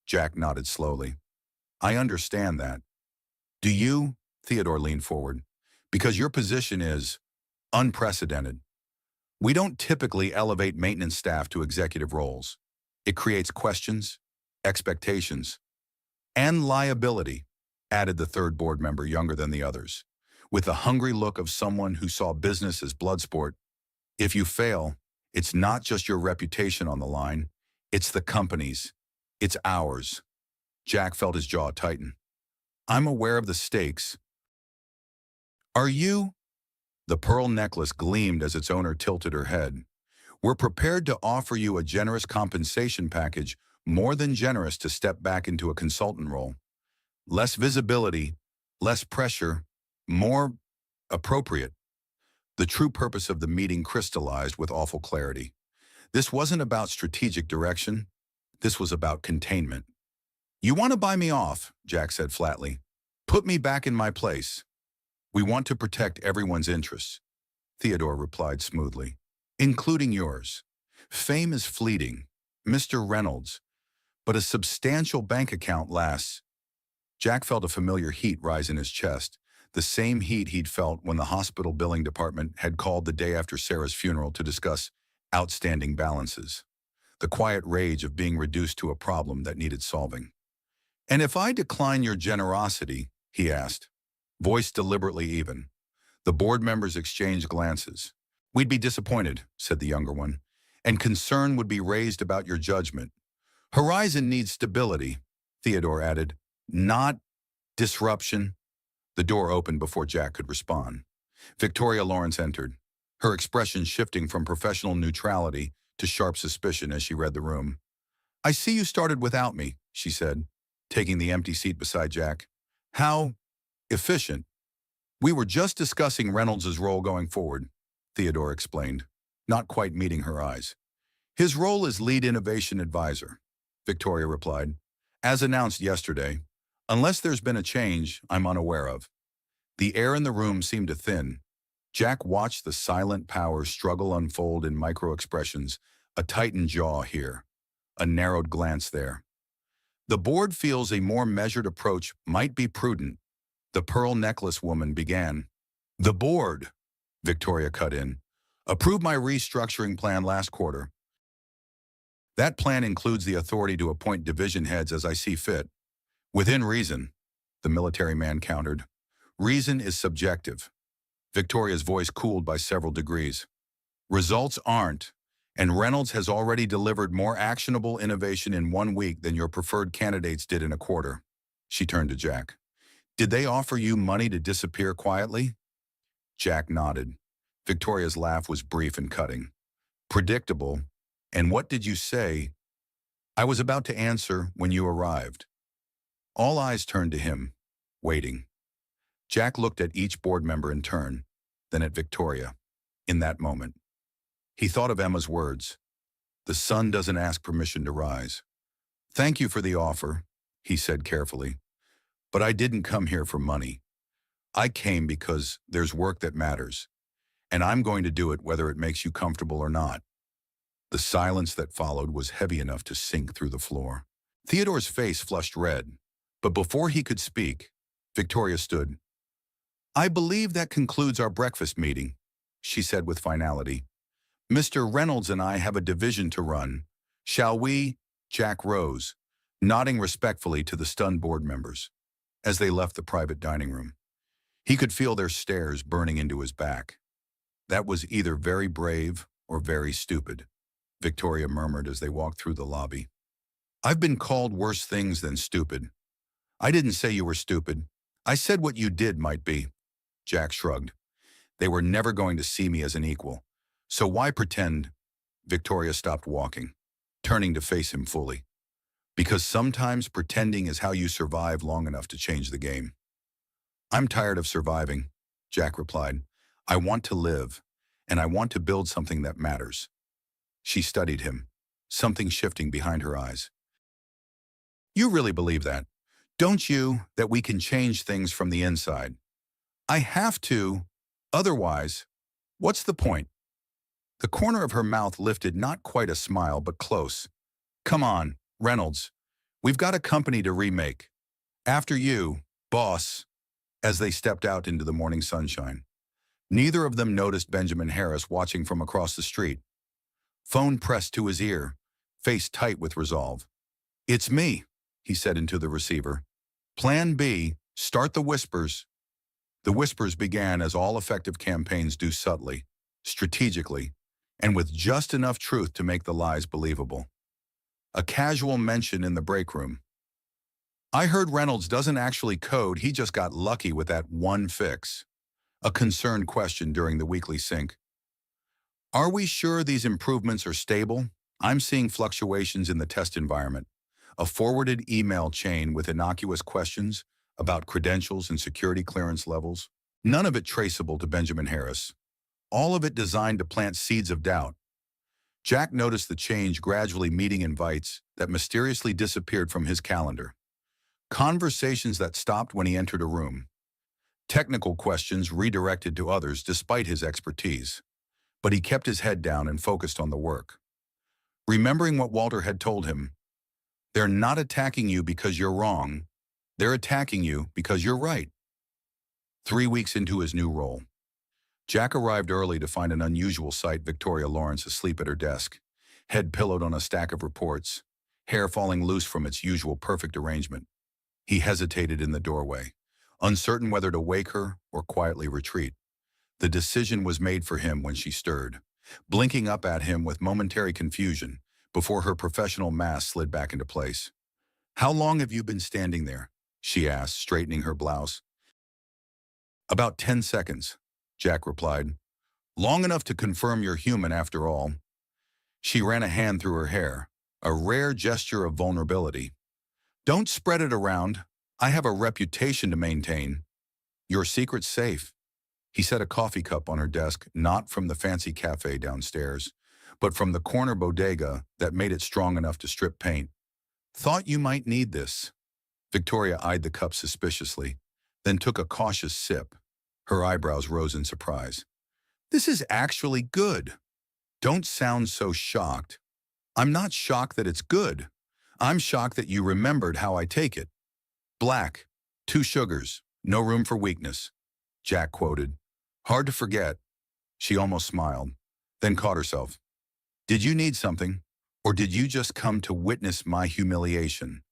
Jack nodded slowly. "I understand that." "Do you?" Theodore leaned forward. "Because your position is unprecedented. We don't typically elevate maintenance staff to executive roles. It creates questions, expectations, and liability," added the third board member, younger than the others, with the hungry look of someone who saw business as blood sport. "If you fail, it's not just your reputation on the line. It's the company's. It's ours." Jack felt his jaw tighten. "I'm aware of the stakes, Are you? The pearl necklace gleamed as its owner tilted her head. We're prepared to offer you a generous compensation package, more than generous to step back into a consultant role. Less visibility, less pressure, more appropriate. The true purpose of the meeting crystallized with awful clarity. This wasn't about strategic direction. This was about containment. You want to buy me off, Jack said flatly. Put me back in my place. We want to protect everyone's interests, Theodore replied smoothly, including yours. Fame is fleeting, Mr. Reynolds, but a substantial bank account lasts. Jack felt a familiar heat rise in his chest, the same heat he'd felt when the hospital billing department had called the day after Sarah's funeral to discuss outstanding balances. The quiet rage of being reduced to a problem that needed solving. And if I decline your generosity, he asked, voice deliberately even. The board members exchanged glances. We'd be disappointed, said the younger one, and concern would be raised about your judgment. Horizon needs stability, Theodore added, not disruption. The door opened before Jack could respond. Victoria Lawrence entered, her expression shifting from professional neutrality to sharp suspicion as she read the room. I see you started without me, she said, taking the empty seat beside Jack. How efficient. We were just discussing Reynolds' role going forward, Theodore explained, not quite meeting her eyes. His role is lead innovation advisor, Victoria replied, as announced yesterday, unless there's been a change I'm unaware of. The air in the room seemed to thin. Jack watched the silent power struggle unfold in micro-expressions, a tightened jaw here, a narrowed glance there. The board feels a more measured approach might be prudent, the pearl necklace woman began. The board, Victoria cut in, approved my restructuring plan last quarter. That plan includes the authority to appoint division heads as I see fit. Within reason, the military man countered. Reason is subjective. Victoria's voice cooled by several degrees. Results aren't, and Reynolds has already delivered more actionable innovation in 1 week than your preferred candidates did in a quarter. She turned to Jack. Did they offer you money to disappear quietly? Jack nodded. Victoria's laugh was brief and cutting. Predictable. And what did you say? I was about to answer when you arrived. All eyes turned to him, waiting. Jack looked at each board member in turn, then at Victoria. In that moment, he thought of Emma's words. The sun doesn't ask permission to rise. Thank you for the offer, he said carefully. But I didn't come here for money. I came because there's work that matters, and I'm going to do it whether it makes you comfortable or not. The silence that followed was heavy enough to sink through the floor. Theodore's face flushed red, but before he could speak, Victoria stood. I believe that concludes our breakfast meeting, she said with finality. Mr. Reynolds and I have a division to run. Shall we? Jack rose, nodding respectfully to the stunned board members. As they left the private dining room, he could feel their stares burning into his back. That was either very brave or very stupid, Victoria murmured as they walked through the lobby. I've been called worse things than stupid. I didn't say you were stupid. I said what you did might be. Jack shrugged. They were never going to see me as an equal. So why pretend? Victoria stopped walking, turning to face him fully. Because sometimes pretending is how you survive long enough to change the game. I'm tired of surviving, Jack replied. I want to live, and I want to build something that matters. She studied him, something shifting behind her eyes. You really believe that, don't you, that we can change things from the inside? I have to, otherwise, what's the point? The corner of her mouth lifted not quite a smile, but close. Come on, Reynolds, we've got a company to remake. After you, boss, as they stepped out into the morning sunshine. Neither of them noticed Benjamin Harris watching from across the street. Phone pressed to his ear, face tight with resolve. It's me, he said into the receiver. Plan B, start the whispers. The whispers began as all effective campaigns do subtly, strategically, and with just enough truth to make the lies believable. A casual mention in the break room. I heard Reynolds doesn't actually code, he just got lucky with that one fix. A concerned question during the weekly sync. Are we sure these improvements are stable? I'm seeing fluctuations in the test environment. A forwarded email chain with innocuous questions about credentials and security clearance levels. None of it traceable to Benjamin Harris. All of it designed to plant seeds of doubt. Jack noticed the change gradually meeting invites that mysteriously disappeared from his calendar. Conversations that stopped when he entered a room. Technical questions redirected to others despite his expertise. But he kept his head down and focused on the work. Remembering what Walter had told him, they're not attacking you because you're wrong. They're attacking you because you're right. 3 weeks into his new role, Jack arrived early to find an unusual sight: Victoria Lawrence asleep at her desk, head pillowed on a stack of reports, hair falling loose from its usual perfect arrangement. He hesitated in the doorway, uncertain whether to wake her or quietly retreat. The decision was made for him when she stirred, blinking up at him with momentary confusion before her professional mask slid back into place. "How long have you been standing there?" she asked, straightening her blouse. "About 10 seconds, Jack replied. "Long enough to confirm you're human after all." She ran a hand through her hair, a rare gesture of vulnerability. "Don't spread it around. I have a reputation to maintain." "Your secret's safe." He set a coffee cup on her desk, not from the fancy cafe downstairs, but from the corner bodega that made it strong enough to strip paint. "Thought you might need this." Victoria eyed the cup suspiciously, then took a cautious sip. Her eyebrows rose in surprise. "This is actually good." "Don't sound so shocked." "I'm not shocked that it's good. I'm shocked that you remembered how I take it." "Black, 2 sugars, no room for weakness," Jack quoted. "Hard to forget." She almost smiled, then caught herself. "Did you need something, or did you just come to witness my humiliation?"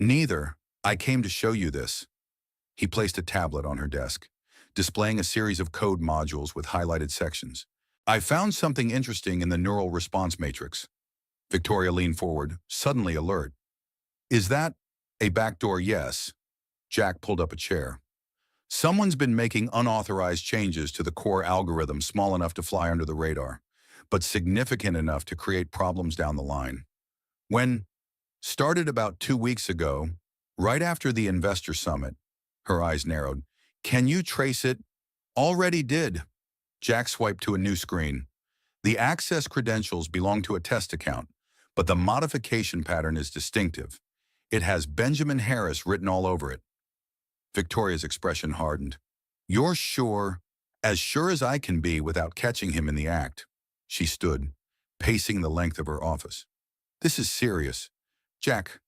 "Neither. I came to show you this." He placed a tablet on her desk, displaying a series of code modules with highlighted sections. "I found something interesting in the neural response matrix." Victoria leaned forward, suddenly alert. "Is that a backdoor?" "Yes." Jack pulled up a chair. "Someone's been making unauthorized changes to the core algorithm small enough to fly under the radar, but significant enough to create problems down the line. When started about 2 weeks ago, right after the investor summit." Her eyes narrowed. "Can you trace it?" "Already did." Jack swiped to a new screen. "The access credentials belong to a test account, but the modification pattern is distinctive. It has Benjamin Harris written all over it." Victoria's expression hardened. "You're sure?" "As sure as I can be without catching him in the act." She stood, pacing the length of her office. "This is serious. Jack,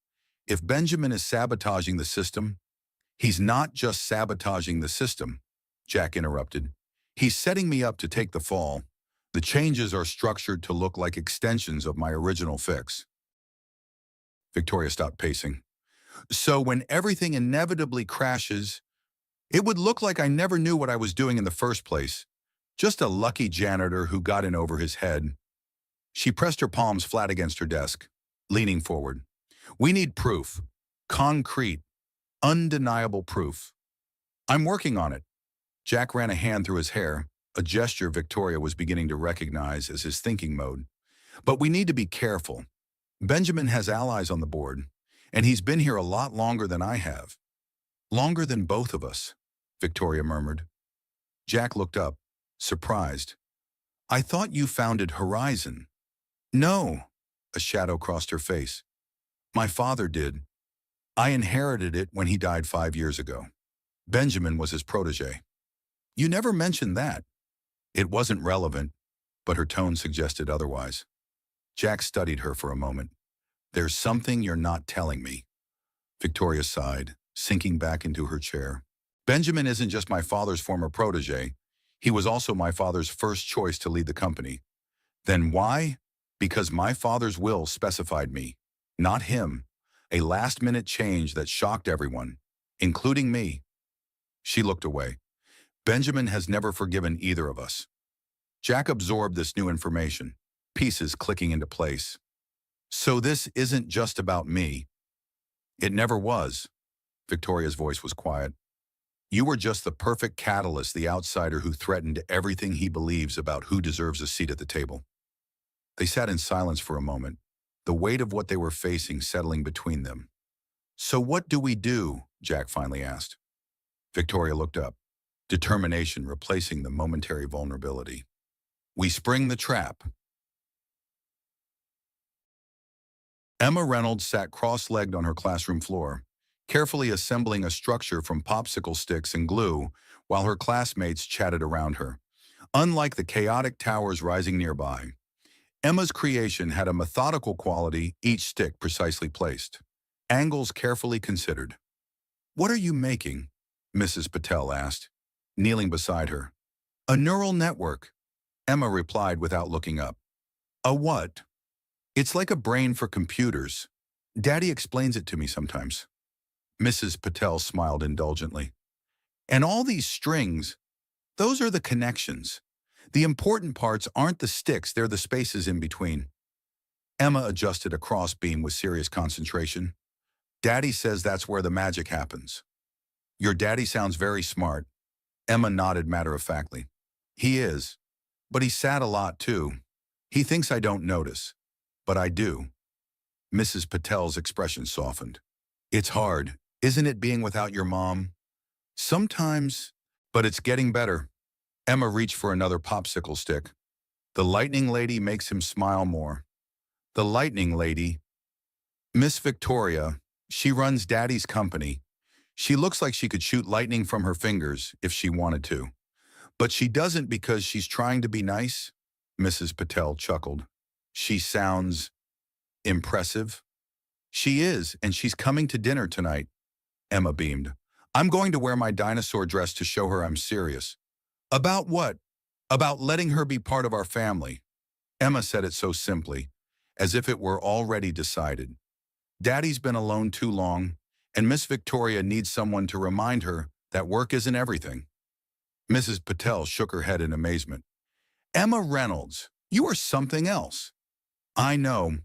if Benjamin is sabotaging the system—" "He's not just sabotaging the system," Jack interrupted. "He's setting me up to take the fall. The changes are structured to look like extensions of my original fix." Victoria stopped pacing. "So when everything inevitably crashes, it would look like I never knew what I was doing in the first place. Just a lucky janitor who got in over his head." She pressed her palms flat against her desk, leaning forward. "We need proof. Concrete, undeniable proof." "I'm working on it." Jack ran a hand through his hair, a gesture Victoria was beginning to recognize as his thinking mode. "But we need to be careful. Benjamin has allies on the board, and he's been here a lot longer than I have." "Longer than both of us," Victoria murmured. Jack looked up, surprised. "I thought you founded Horizon." "No." A shadow crossed her face. "My father did. I inherited it when he died 5 years ago. Benjamin was his protege." "You never mentioned that." It wasn't relevant, but her tone suggested otherwise. Jack studied her for a moment. "There's something you're not telling me." Victoria sighed, sinking back into her chair. "Benjamin isn't just my father's former protege. He was also my father's first choice to lead the company." "Then why?" "Because my father's will specified me, not him. A last-minute change that shocked everyone, including me." She looked away. "Benjamin has never forgiven either of us." Jack absorbed this new information, pieces clicking into place. "So this isn't just about me." "It never was." Victoria's voice was quiet. You were just the perfect catalyst, the outsider who threatened everything he believes about who deserves a seat at the table. They sat in silence for a moment, the weight of what they were facing settling between them. So what do we do? Jack finally asked. Victoria looked up, determination replacing the momentary vulnerability. We spring the trap. Emma Reynolds sat cross-legged on her classroom floor, carefully assembling a structure from popsicle sticks and glue while her classmates chatted around her. Unlike the chaotic towers rising nearby, Emma's creation had a methodical quality, each stick precisely placed, angles carefully considered. "What are you making?" Mrs. Patel asked, kneeling beside her. "A neural network," Emma replied without looking up. "A what?" "It's like a brain for computers. Daddy explains it to me sometimes." Mrs. Patel smiled indulgently. "And all these strings, those are the connections. The important parts aren't the sticks, they're the spaces in between." Emma adjusted a crossbeam with serious concentration. "Daddy says that's where the magic happens." "Your daddy sounds very smart." Emma nodded matter-of-factly. "He is. But he's sad a lot, too. He thinks I don't notice. But I do." Mrs. Patel's expression softened. "It's hard, isn't it, being without your mom?" "Sometimes, but it's getting better." Emma reached for another popsicle stick. "The lightning lady makes him smile more." "The lightning lady?" "Miss Victoria. She runs Daddy's company. She looks like she could shoot lightning from her fingers if she wanted to. But she doesn't because she's trying to be nice." Mrs. Patel chuckled. "She sounds impressive." "She is, and she's coming to dinner tonight." Emma beamed. "I'm going to wear my dinosaur dress to show her I'm serious." "About what?" "About letting her be part of our family." Emma said it so simply, as if it were already decided. Daddy's been alone too long, and Miss Victoria needs someone to remind her that work isn't everything. Mrs. Patel shook her head in amazement. "Emma Reynolds, you are something else." "I know."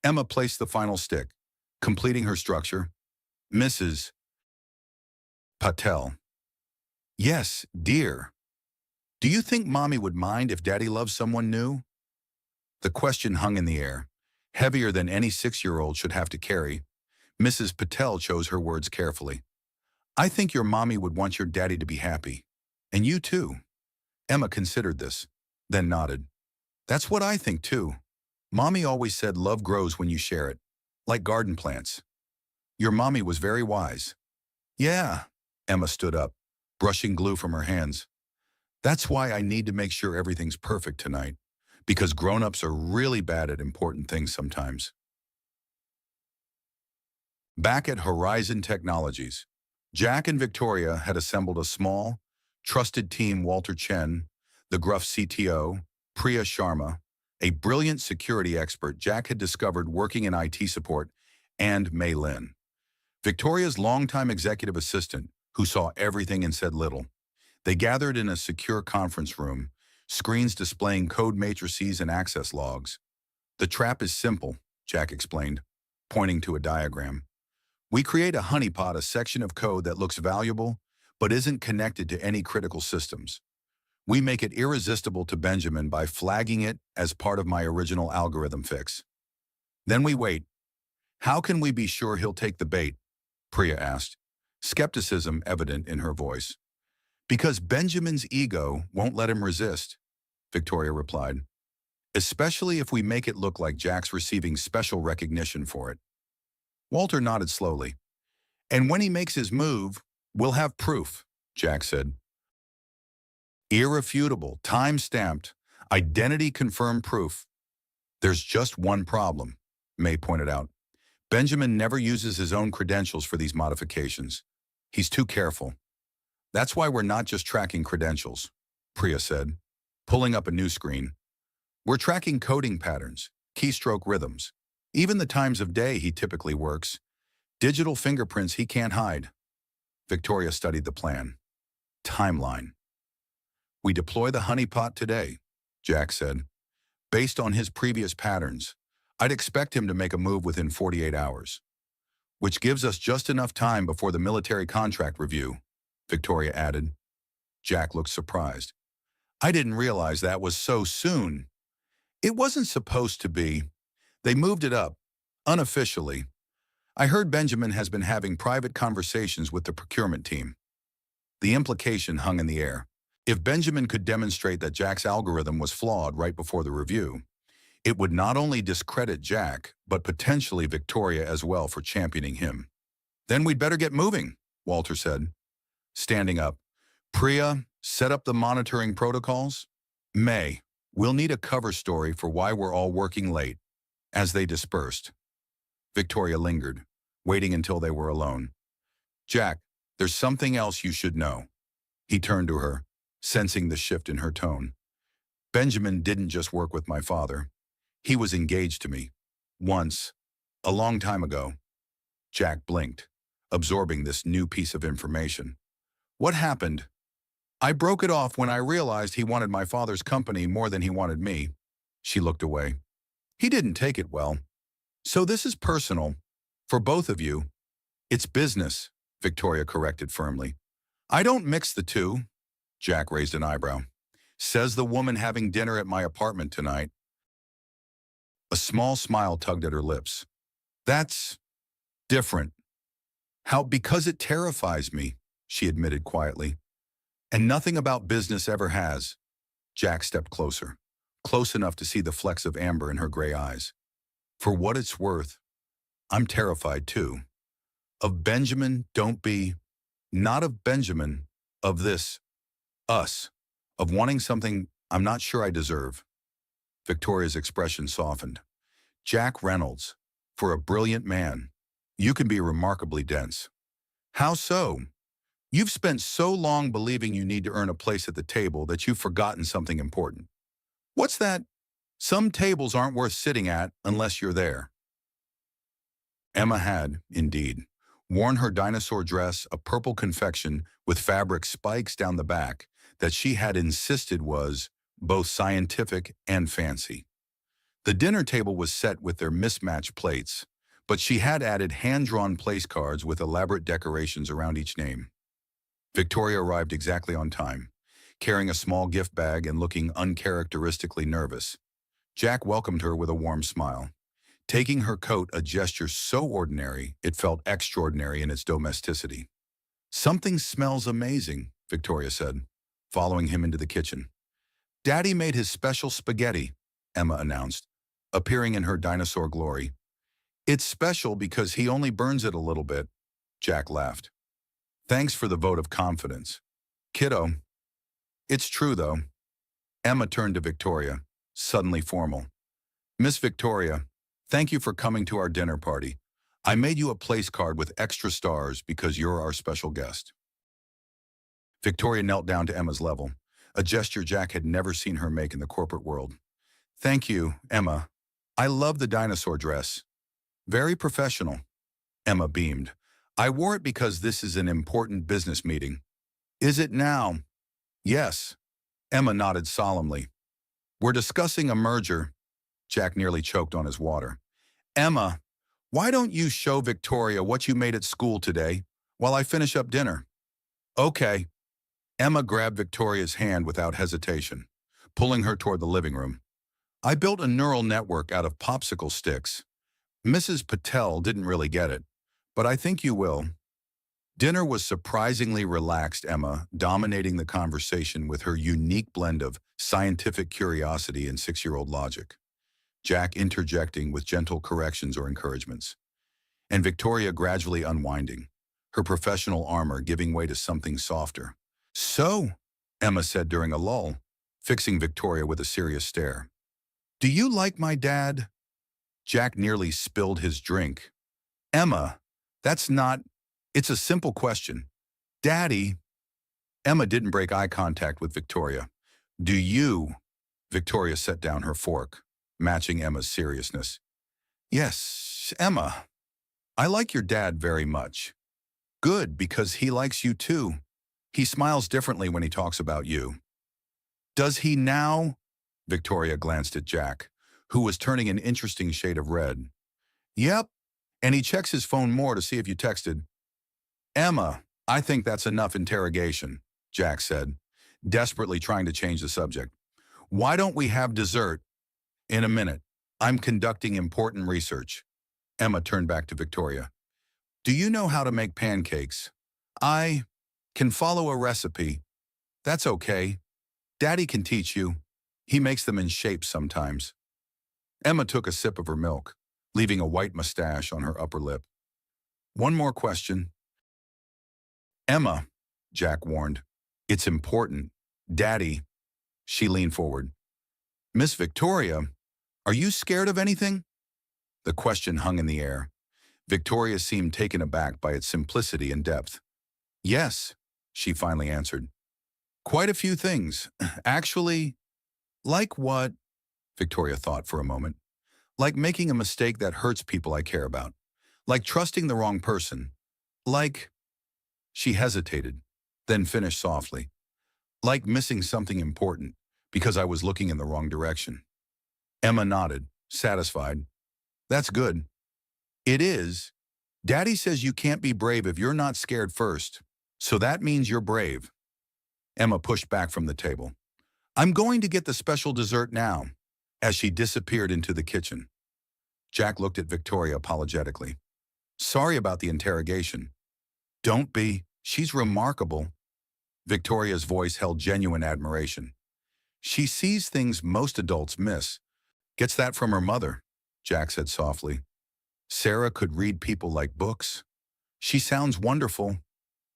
Emma placed the final stick, completing her structure. "Mrs. Patel." "Yes, dear. Do you think Mommy would mind if Daddy loves someone new?" The question hung in the air, heavier than any 6-year-old should have to carry. Mrs. Patel chose her words carefully. "I think your Mommy would want your Daddy to be happy. And you too." Emma considered this, then nodded. "That's what I think too. Mommy always said love grows when you share it, like garden plants." "Your Mommy was very wise." "Yeah." Emma stood up, brushing glue from her hands. "That's why I need to make sure everything's perfect tonight, because grown-ups are really bad at important things sometimes." Back at Horizon Technologies, Jack and Victoria had assembled a small, trusted team. Walter Chen, the gruff CTO, Priya Sharma, a brilliant security expert Jack had discovered working in IT support, and Mei Lin, Victoria's longtime executive assistant, who saw everything and said little. They gathered in a secure conference room, screens displaying code matrices and access logs. "The trap is simple," Jack explained, pointing to a diagram. "We create a honeypot, a section of code that looks valuable, but isn't connected to any critical systems. We make it irresistible to Benjamin by flagging it as part of my original algorithm fix. Then we wait. How can we be sure he'll take the bait?" Priya asked, skepticism evident in her voice. "Because Benjamin's ego won't let him resist," Victoria replied. "Especially if we make it look like Jack's receiving special recognition for it." Walter nodded slowly. "And when he makes his move, we'll have proof," Jack said. "Irrefutable, time-stamped, identity-confirmed proof." "There's just one problem," May pointed out. "Benjamin never uses his own credentials for these modifications. He's too careful." "That's why we're not just tracking credentials," Priya said, pulling up a new screen. "We're tracking coding patterns, keystroke rhythms, even the times of day he typically works. Digital fingerprints he can't hide." Victoria studied the plan. Timeline. "We deploy the honeypot today," Jack said. "Based on his previous patterns, I'd expect him to make a move within 48 hours, which gives us just enough time before the military contract review." Victoria added. Jack looked surprised. I didn't realize that was so soon. It wasn't supposed to be. They moved it up, unofficially. I heard Benjamin has been having private conversations with the procurement team. The implication hung in the air. If Benjamin could demonstrate that Jack's algorithm was flawed right before the review, it would not only discredit Jack, but potentially Victoria as well for championing him. Then we'd better get moving, Walter said. Standing up. Priya, set up the monitoring protocols. May, we'll need a cover story for why we're all working late. As they dispersed, Victoria lingered, waiting until they were alone. Jack, there's something else you should know. He turned to her, sensing the shift in her tone. Benjamin didn't just work with my father. He was engaged to me. Once. A long time ago. Jack blinked, absorbing this new piece of information. What happened? I broke it off when I realized he wanted my father's company more than he wanted me. She looked away. He didn't take it well. So this is personal. For both of you. It's business, Victoria corrected firmly. I don't mix the two. Jack raised an eyebrow. Says the woman having dinner at my apartment tonight. A small smile tugged at her lips. That's different. How? Because it terrifies me, she admitted quietly. And nothing about business ever has. Jack stepped closer, close enough to see the flecks of amber in her gray eyes. For what it's worth, I'm terrified too. Of Benjamin, don't be. Not of Benjamin, of this, us, of wanting something I'm not sure I deserve. Victoria's expression softened. Jack Reynolds, for a brilliant man, you can be remarkably dense. How so? You've spent so long believing you need to earn a place at the table that you've forgotten something important. What's that? Some tables aren't worth sitting at unless you're there. Emma had, indeed, worn her dinosaur dress, a purple confection with fabric spikes down the back that she had insisted was both scientific and fancy. The dinner table was set with their mismatched plates, but she had added hand-drawn place cards with elaborate decorations around each name. Victoria arrived exactly on time, carrying a small gift bag and looking uncharacteristically nervous. Jack welcomed her with a warm smile, taking her coat, a gesture so ordinary it felt extraordinary in its domesticity. Something smells amazing, Victoria said, following him into the kitchen. Daddy made his special spaghetti, Emma announced, appearing in her dinosaur glory. It's special because he only burns it a little bit, Jack laughed. Thanks for the vote of confidence. Kiddo. It's true, though. Emma turned to Victoria, suddenly formal. Miss Victoria, thank you for coming to our dinner party. I made you a place card with extra stars because you're our special guest. Victoria knelt down to Emma's level, a gesture Jack had never seen her make in the corporate world. Thank you, Emma. I love the dinosaur dress. Very professional. Emma beamed. I wore it because this is an important business meeting. Is it now? Yes. Emma nodded solemnly. We're discussing a merger. Jack nearly choked on his water. Emma, why don't you show Victoria what you made at school today while I finish up dinner? Okay. Emma grabbed Victoria's hand without hesitation, pulling her toward the living room. I built a neural network out of popsicle sticks. Mrs. Patel didn't really get it, but I think you will. Dinner was surprisingly relaxed, Emma, dominating the conversation with her unique blend of scientific curiosity and six-year-old logic. Jack interjecting with gentle corrections or encouragements, and Victoria gradually unwinding, her professional armor giving way to something softer. So, Emma said during a lull, fixing Victoria with a serious stare. Do you like my dad? Jack nearly spilled his drink. Emma, that's not... It's a simple question. Daddy... Emma didn't break eye contact with Victoria. Do you... Victoria set down her fork, matching Emma's seriousness. Yes, Emma. I like your dad very much. Good, because he likes you too. He smiles differently when he talks about you. Does he now? Victoria glanced at Jack, who was turning an interesting shade of red. Yep, and he checks his phone more to see if you texted. Emma, I think that's enough interrogation, Jack said, desperately trying to change the subject. Why don't we have dessert? In a minute. I'm conducting important research. Emma turned back to Victoria. Do you know how to make pancakes? I can follow a recipe. That's okay. Daddy can teach you. He makes them in shapes sometimes. Emma took a sip of her milk, leaving a white mustache on her upper lip. One more question. Emma, Jack warned. It's important. Daddy. She leaned forward. Miss Victoria, are you scared of anything? The question hung in the air. Victoria seemed taken aback by its simplicity and depth. Yes, she finally answered. Quite a few things. Actually, like what? Victoria thought for a moment. Like making a mistake that hurts people I care about. Like trusting the wrong person. Like... She hesitated, then finished softly. Like missing something important, because I was looking in the wrong direction. Emma nodded, satisfied. That's good. It is. Daddy says you can't be brave if you're not scared first. So that means you're brave. Emma pushed back from the table. I'm going to get the special dessert now, as she disappeared into the kitchen. Jack looked at Victoria apologetically. Sorry about the interrogation. Don't be. She's remarkable. Victoria's voice held genuine admiration. She sees things most adults miss. Gets that from her mother, Jack said softly. Sarah could read people like books. She sounds wonderful.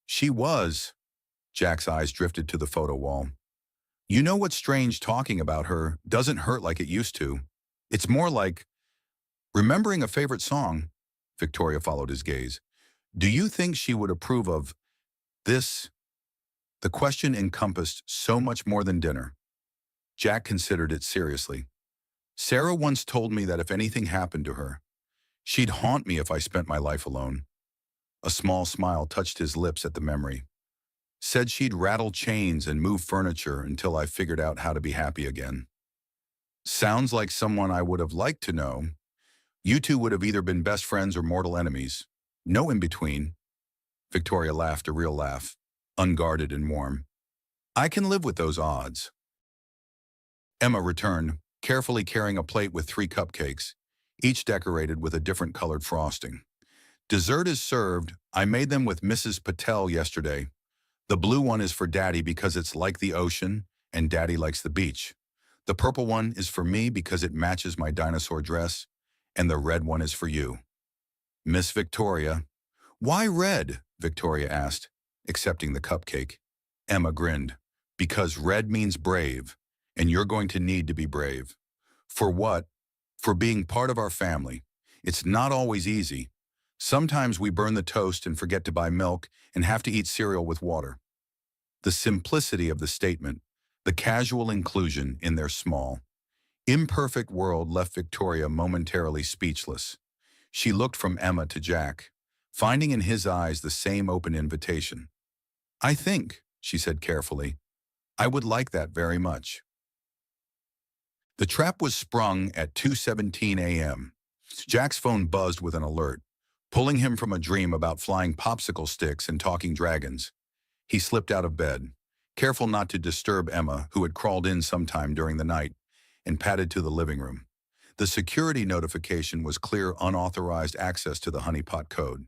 She was. Jack's eyes drifted to the photo wall. You know what's strange, talking about her doesn't hurt like it used to. It's more like remembering a favorite song. Victoria followed his gaze. Do you think she would approve of this? The question encompassed so much more than dinner. Jack considered it seriously. Sarah once told me that if anything happened to her, she'd haunt me if I spent my life alone. A small smile touched his lips at the memory. Said she'd rattle chains and move furniture until I figured out how to be happy again. Sounds like someone I would have liked to know. You two would have either been best friends or mortal enemies. No in between. Victoria laughed a real laugh, unguarded and warm. I can live with those odds. Emma returned, carefully carrying a plate with 3 cupcakes, each decorated with a different colored frosting. Dessert is served. I made them with Mrs. Patel yesterday. The blue one is for Daddy because it's like the ocean, and Daddy likes the beach. The purple one is for me because it matches my dinosaur dress, and the red one is for you. Miss Victoria. Why red? Victoria asked, accepting the cupcake. Emma grinned. Because red means brave, and you're going to need to be brave. For what? For being part of our family. It's not always easy. Sometimes we burn the toast and forget to buy milk and have to eat cereal with water. The simplicity of the statement, the casual inclusion in their small, imperfect world left Victoria momentarily speechless. She looked from Emma to Jack, finding in his eyes the same open invitation. I think, she said carefully, I would like that very much. The trap was sprung at 2:17 a.m. Jack's phone buzzed with an alert, pulling him from a dream about flying popsicle sticks and talking dragons. He slipped out of bed, careful not to disturb Emma, who had crawled in sometime during the night, and padded to the living room. The security notification was clear unauthorized access to the honeypot code.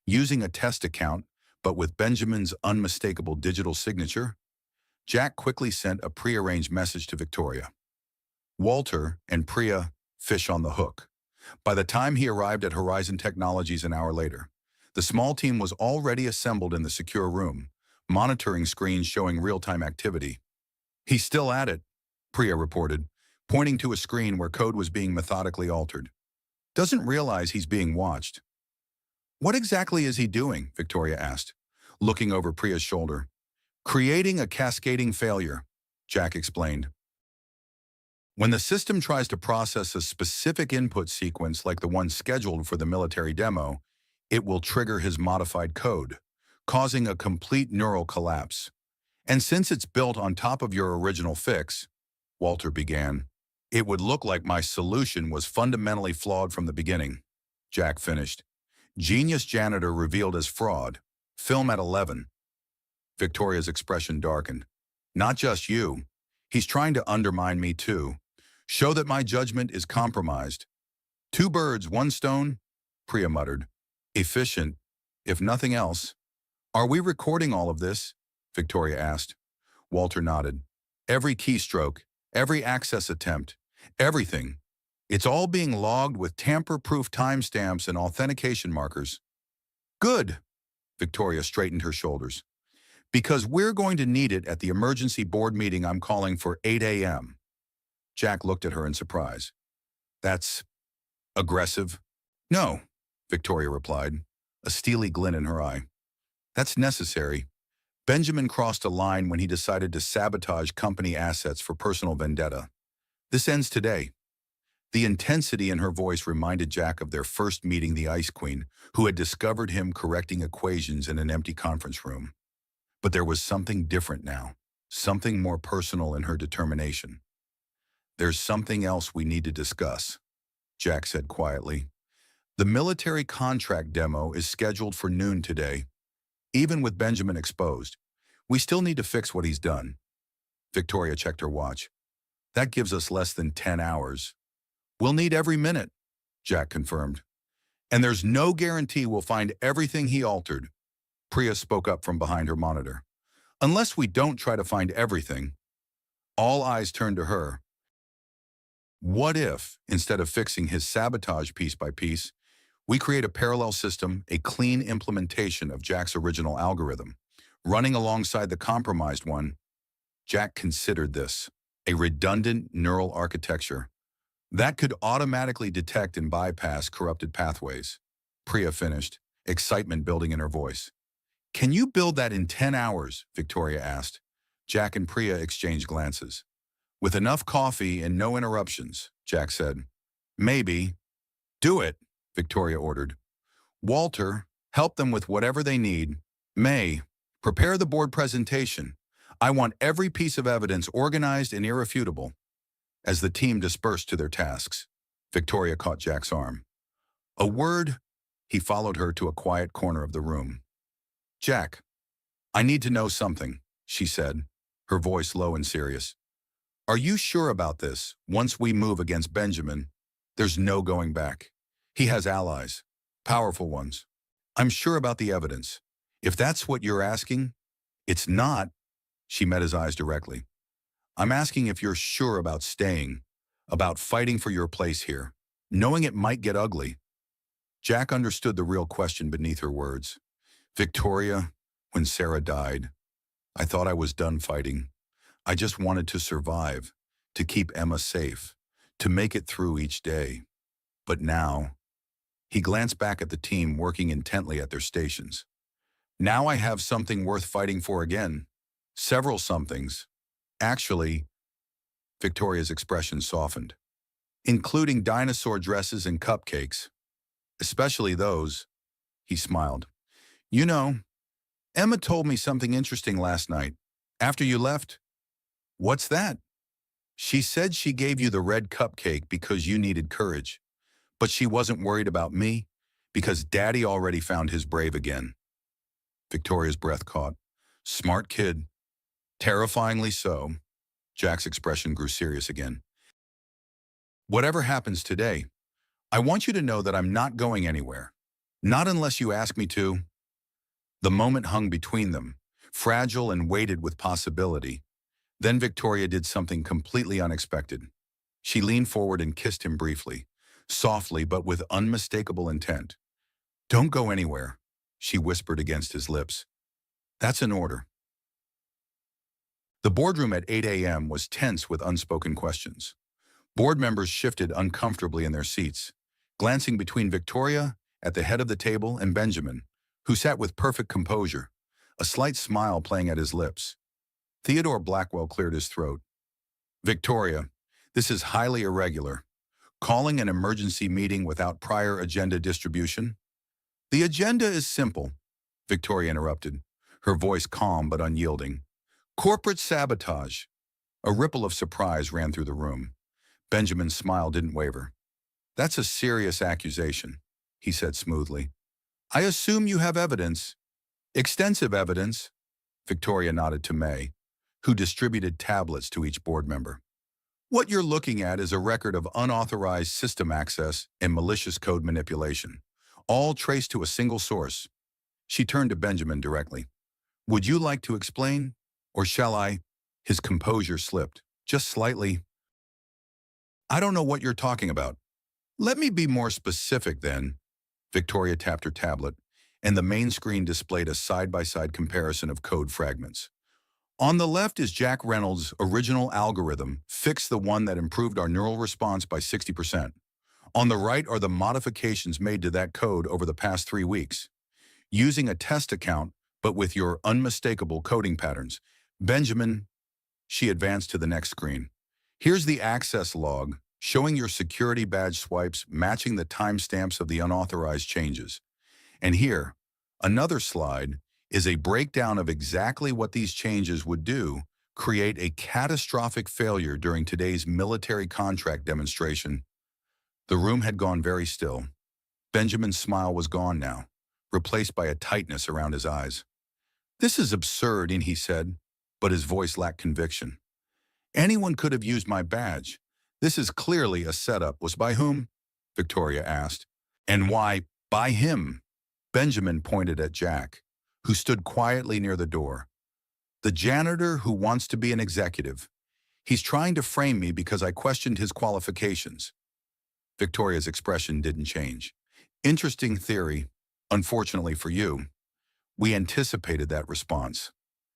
Using a test account, but with Benjamin's unmistakable digital signature, Jack quickly sent a prearranged message to Victoria. Walter and Priya, fish on the hook. By the time he arrived at Horizon Technologies an hour later, the small team was already assembled in the secure room, monitoring screens showing real-time activity. He's still at it, Priya reported, pointing to a screen where code was being methodically altered. Doesn't realize he's being watched. What exactly is he doing? Victoria asked, looking over Priya's shoulder. Creating a cascading failure, Jack explained. When the system tries to process a specific input sequence like the one scheduled for the military demo, it will trigger his modified code, causing a complete neural collapse. And since it's built on top of your original fix, Walter began, it would look like my solution was fundamentally flawed from the beginning. Jack finished. Genius janitor revealed as fraud. Film at 11. Victoria's expression darkened. Not just you. He's trying to undermine me too. Show that my judgment is compromised. Two birds, one stone, Priya muttered. Efficient, if nothing else. Are we recording all of this? Victoria asked. Walter nodded. Every keystroke, every access attempt, everything. It's all being logged with tamper-proof timestamps and authentication markers. Good, Victoria straightened her shoulders. Because we're going to need it at the emergency board meeting I'm calling for 8 a.m. Jack looked at her in surprise. That's aggressive? No, Victoria replied, a steely glint in her eye. That's necessary. Benjamin crossed a line when he decided to sabotage company assets for personal vendetta. This ends today. The intensity in her voice reminded Jack of their first meeting the Ice Queen, who had discovered him correcting equations in an empty conference room. But there was something different now, something more personal in her determination. There's something else we need to discuss, Jack said quietly. The military contract demo is scheduled for noon today. Even with Benjamin exposed, we still need to fix what he's done. Victoria checked her watch. That gives us less than 10 hours. We'll need every minute, Jack confirmed. And there's no guarantee we'll find everything he altered. Priya spoke up from behind her monitor. Unless we don't try to find everything. All eyes turned to her. What if, instead of fixing his sabotage piece by piece, we create a parallel system, a clean implementation of Jack's original algorithm, running alongside the compromised one? Jack considered this, a redundant neural architecture that could automatically detect and bypass corrupted pathways. Priya finished, excitement building in her voice. Can you build that in 10 hours? Victoria asked. Jack and Priya exchanged glances. With enough coffee and no interruptions, Jack said. Maybe. Do it, Victoria ordered. Walter, help them with whatever they need. May, prepare the board presentation. I want every piece of evidence organized and irrefutable. As the team dispersed to their tasks, Victoria caught Jack's arm. A word, he followed her to a quiet corner of the room. Jack, I need to know something, she said, her voice low and serious. Are you sure about this? Once we move against Benjamin, there's no going back. He has allies, powerful ones. I'm sure about the evidence. If that's what you're asking, it's not. She met his eyes directly. I'm asking if you're sure about staying, about fighting for your place here, knowing it might get ugly. Jack understood the real question beneath her words. Victoria, when Sarah died, I thought I was done fighting. I just wanted to survive, to keep Emma safe, to make it through each day. But now, he glanced back at the team working intently at their stations. Now I have something worth fighting for again. Several somethings. Actually, Victoria's expression softened, including dinosaur dresses and cupcakes. Especially those, he smiled. You know, Emma told me something interesting last night. After you left. What's that? She said she gave you the red cupcake because you needed courage, but she wasn't worried about me because Daddy already found his brave again. Victoria's breath caught. Smart kid. Terrifyingly so. Jack's expression grew serious again. Whatever happens today, I want you to know that I'm not going anywhere. Not unless you ask me to. The moment hung between them, fragile and weighted with possibility. Then Victoria did something completely unexpected. She leaned forward and kissed him briefly, softly but with unmistakable intent. Don't go anywhere, she whispered against his lips. That's an order. The boardroom at 8 a.m. was tense with unspoken questions. Board members shifted uncomfortably in their seats, glancing between Victoria, at the head of the table, and Benjamin, who sat with perfect composure, a slight smile playing at his lips. Theodore Blackwell cleared his throat. Victoria, this is highly irregular. Calling an emergency meeting without prior agenda distribution? The agenda is simple, Victoria interrupted, her voice calm but unyielding. Corporate sabotage. A ripple of surprise ran through the room. Benjamin's smile didn't waver. That's a serious accusation, he said smoothly. I assume you have evidence. Extensive evidence, Victoria nodded to May, who distributed tablets to each board member. What you're looking at is a record of unauthorized system access and malicious code manipulation, all traced to a single source. She turned to Benjamin directly. Would you like to explain? Or shall I? His composure slipped, just slightly. I don't know what you're talking about. Let me be more specific then. Victoria tapped her tablet, and the main screen displayed a side-by-side comparison of code fragments. On the left is Jack Reynolds' original algorithm, Fix, the one that improved our neural response by 60%. On the right are the modifications made to that code over the past 3 weeks. Using a test account, but with your unmistakable coding patterns. Benjamin, she advanced to the next screen. Here's the access log, showing your security badge swipes matching the timestamps of the unauthorized changes. And here, another slide, is a breakdown of exactly what these changes would do, create a catastrophic failure during today's military contract demonstration. The room had gone very still. Benjamin's smile was gone now, replaced by a tightness around his eyes. This is absurd, he said, but his voice lacked conviction. Anyone could have used my badge. This is clearly a setup. Was by whom? Victoria asked. And why by him? Benjamin pointed at Jack, who stood quietly near the door. The janitor who wants to be an executive. He's trying to frame me because I questioned his qualifications. Victoria's expression didn't change. Interesting theory. Unfortunately for you, we anticipated that response.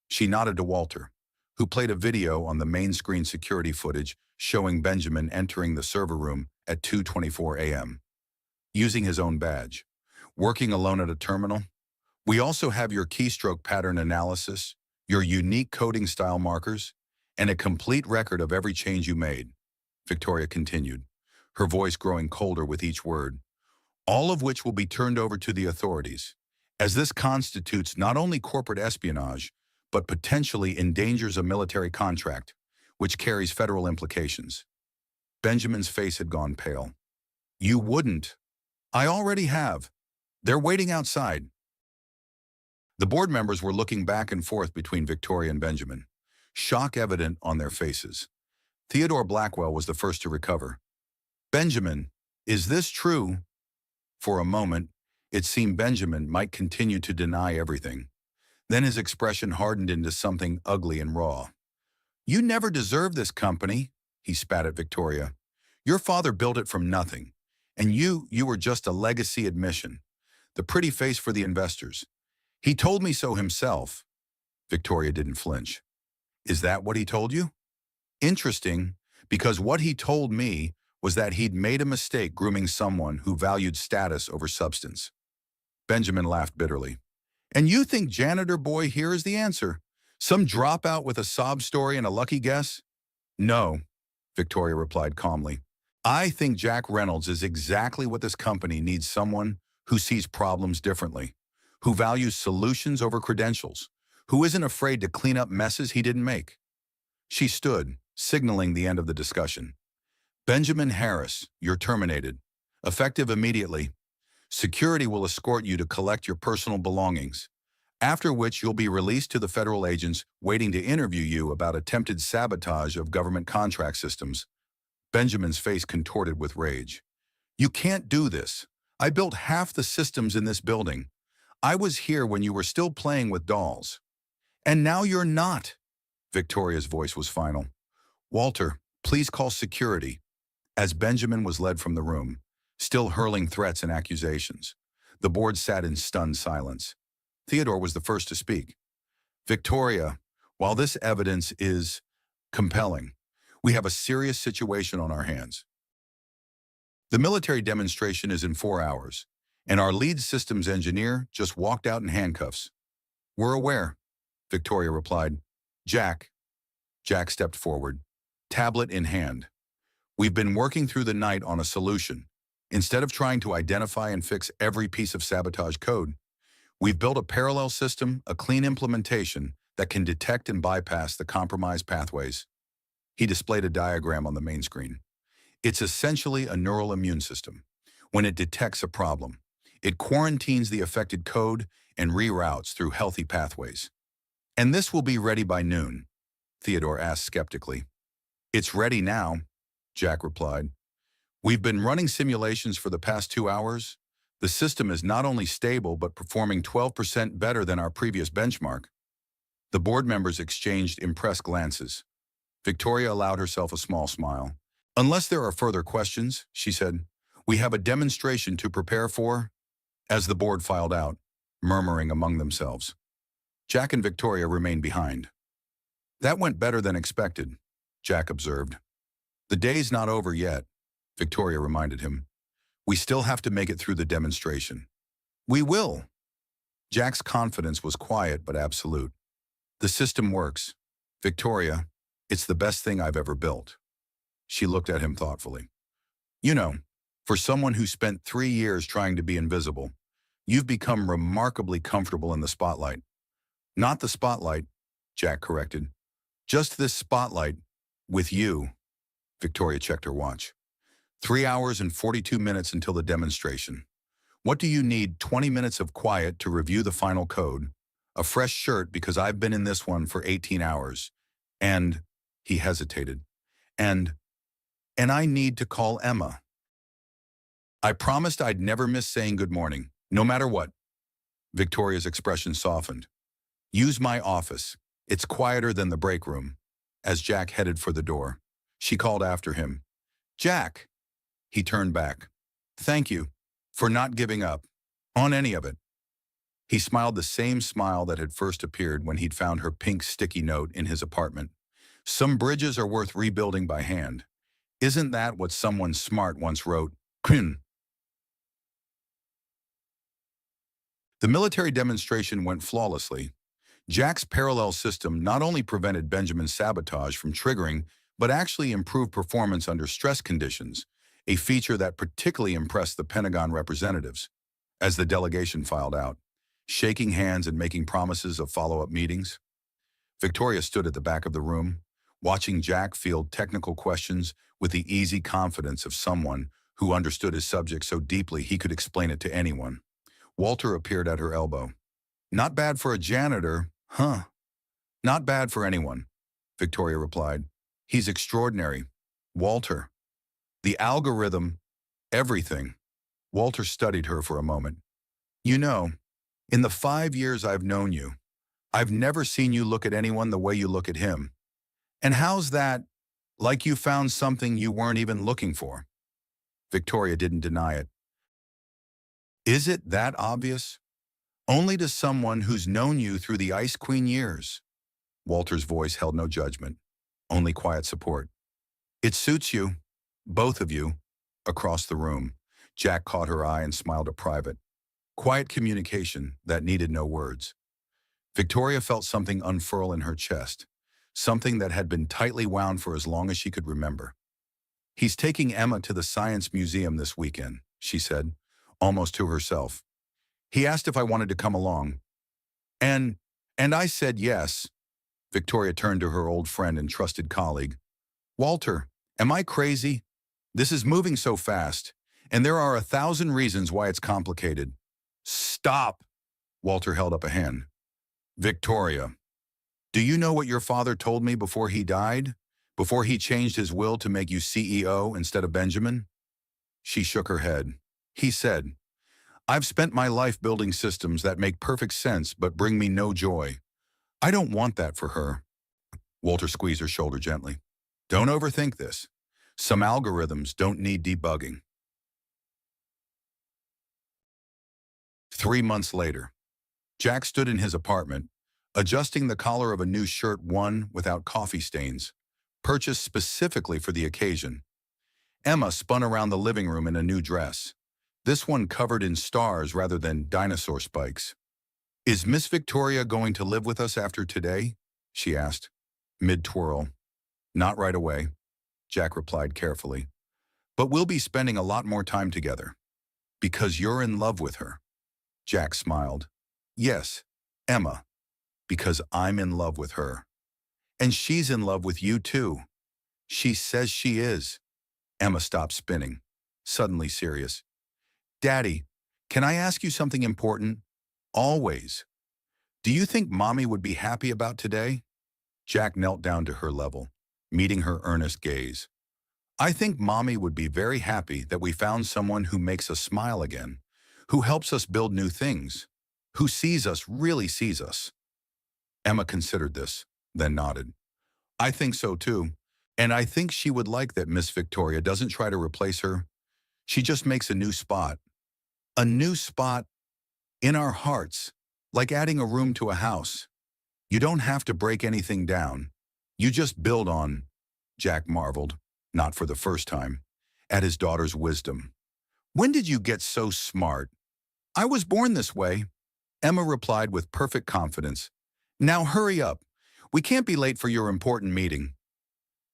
She nodded to Walter, who played a video on the main screen security footage showing Benjamin entering the server room at 2:24 a.m. using his own badge, working alone at a terminal. We also have your keystroke pattern analysis, your unique coding style markers, and a complete record of every change you made, Victoria continued, her voice growing colder with each word, all of which will be turned over to the authorities, as this constitutes not only corporate espionage, but potentially endangers a military contract, which carries federal implications. Benjamin's face had gone pale. You wouldn't. I already have. They're waiting outside. The board members were looking back and forth between Victoria and Benjamin, shock evident on their faces. Theodore Blackwell was the first to recover. Benjamin, is this true? For a moment, it seemed Benjamin might continue to deny everything. Then his expression hardened into something ugly and raw. You never deserved this company, he spat at Victoria. Your father built it from nothing, and you were just a legacy admission, the pretty face for the investors. He told me so himself. Victoria didn't flinch. Is that what he told you? Interesting, because what he told me was that he'd made a mistake grooming someone who valued status over substance. Benjamin laughed bitterly. And you think janitor boy here is the answer? Some dropout with a sob story and a lucky guess? No, Victoria replied calmly. I think Jack Reynolds is exactly what this company needs, someone who sees problems differently, who values solutions over credentials, who isn't afraid to clean up messes he didn't make. She stood, signaling the end of the discussion. Benjamin Harris, you're terminated. Effective immediately. Security will escort you to collect your personal belongings, after which you'll be released to the federal agents waiting to interview you about attempted sabotage of government contract systems. Benjamin's face contorted with rage. You can't do this. I built half the systems in this building. I was here when you were still playing with dolls. And now you're not. Victoria's voice was final. Walter, please call security. As Benjamin was led from the room, still hurling threats and accusations, the board sat in stunned silence. Theodore was the first to speak. Victoria, while this evidence is compelling, we have a serious situation on our hands. The military demonstration is in 4 hours, and our lead systems engineer just walked out in handcuffs. We're aware, Victoria replied. Jack stepped forward, tablet in hand. We've been working through the night on a solution. Instead of trying to identify and fix every piece of sabotage code, we've built a parallel system, a clean implementation that can detect and bypass the compromised pathways. He displayed a diagram on the main screen. It's essentially a neural immune system. When it detects a problem, It quarantines the affected code and reroutes through healthy pathways. And this will be ready by noon, Theodore asked skeptically. It's ready now, Jack replied. We've been running simulations for the past 2 hours. The system is not only stable but performing 12% better than our previous benchmark. The board members exchanged impressed glances. Victoria allowed herself a small smile. Unless there are further questions, she said, we have a demonstration to prepare for, as the board filed out, murmuring among themselves. Jack and Victoria remained behind. That went better than expected, Jack observed. The day's not over yet, Victoria reminded him. We still have to make it through the demonstration. We will. Jack's confidence was quiet but absolute. The system works. Victoria, it's the best thing I've ever built. She looked at him thoughtfully. You know, for someone who spent 3 years trying to be invisible, you've become remarkably comfortable in the spotlight. Not the spotlight, Jack corrected. Just this spotlight, with you. Victoria checked her watch. 3 hours and 42 minutes until the demonstration. What do you need? 20 minutes of quiet to review the final code, a fresh shirt because I've been in this one for 18 hours, and, he hesitated, and I need to call Emma. I promised I'd never miss saying good morning, no matter what. Victoria's expression softened. Use my office. It's quieter than the break room. As Jack headed for the door, she called after him. Jack! He turned back. Thank you for not giving up on any of it. He smiled the same smile that had first appeared when he'd found her pink sticky note in his apartment. Some bridges are worth rebuilding by hand. Isn't that what someone smart once wrote? The military demonstration went flawlessly. Jack's parallel system not only prevented Benjamin's sabotage from triggering, but actually improved performance under stress conditions, a feature that particularly impressed the Pentagon representatives. As the delegation filed out, shaking hands and making promises of follow-up meetings, Victoria stood at the back of the room, watching Jack field technical questions with the easy confidence of someone who understood his subject so deeply he could explain it to anyone. Walter appeared at her elbow. Not bad for a janitor, huh? Not bad for anyone, Victoria replied. He's extraordinary. Walter. The algorithm, everything. Walter studied her for a moment. You know, in the 5 years I've known you, I've never seen you look at anyone the way you look at him. And how's that? Like you found something you weren't even looking for. Victoria didn't deny it. Is it that obvious? Only to someone who's known you through the Ice Queen years. Walter's voice held no judgment, only quiet support. It suits you, both of you, across the room. Jack caught her eye and smiled at Private. Quiet communication that needed no words. Victoria felt something unfurl in her chest, something that had been tightly wound for as long as she could remember. He's taking Emma to the Science Museum this weekend, she said, almost to herself. He asked if I wanted to come along. And I said yes. Victoria turned to her old friend and trusted colleague. Walter, am I crazy? This is moving so fast, and there are 1,000 reasons why it's complicated. Stop! Walter held up a hand. Victoria, do you know what your father told me before he died? Before he changed his will to make you CEO instead of Benjamin? She shook her head. He said, I've spent my life building systems that make perfect sense but bring me no joy. I don't want that for her. Walter squeezed her shoulder gently. Don't overthink this. Some algorithms don't need debugging. 3 months later, Jack stood in his apartment, adjusting the collar of a new shirt worn without coffee stains, purchased specifically for the occasion. Emma spun around the living room in a new dress, this one covered in stars rather than dinosaur spikes. Is Miss Victoria going to live with us after today? She asked, mid-twirl. Not right away, Jack replied carefully. But we'll be spending a lot more time together. Because you're in love with her. Jack smiled. Yes, Emma, because I'm in love with her. And she's in love with you too. She says she is. Emma stopped spinning, suddenly serious. Daddy, Can I ask you something important? Always. Do you think Mommy would be happy about today? Jack knelt down to her level, meeting her earnest gaze. I think Mommy would be very happy that we found someone who makes us smile again, who helps us build new things, who sees us, really sees us. Emma considered this, then nodded. I think so too. And I think she would like that Miss Victoria doesn't try to replace her. She just makes a new spot. A new spot in our hearts, like adding a room to a house. You don't have to break anything down. You just build on, Jack marveled, not for the first time, at his daughter's wisdom. When did you get so smart? I was born this way, Emma replied with perfect confidence. Now hurry up. We can't be late for your important meeting.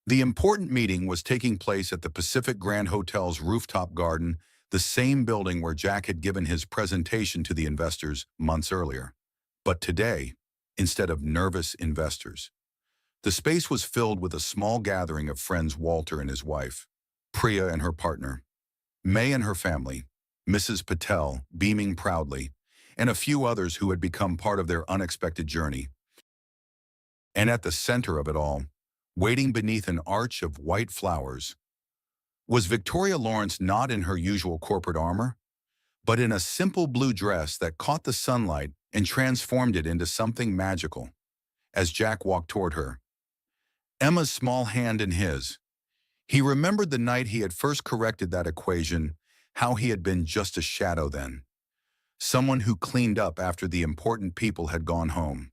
The important meeting was taking place at the Pacific Grand Hotel's rooftop garden, the same building where Jack had given his presentation to the investors months earlier. But today, instead of nervous investors, the space was filled with a small gathering of friends: Walter and his wife, Priya and her partner, May and her family, Mrs. Patel, beaming proudly, and a few others who had become part of their unexpected journey. And at the center of it all, waiting beneath an arch of white flowers, was Victoria Lawrence, not in her usual corporate armor, but in a simple blue dress that caught the sunlight and transformed it into something magical. As Jack walked toward her, Emma's small hand in his, he remembered the night he had first corrected that equation, how he had been just a shadow then. Someone who cleaned up after the important people had gone home.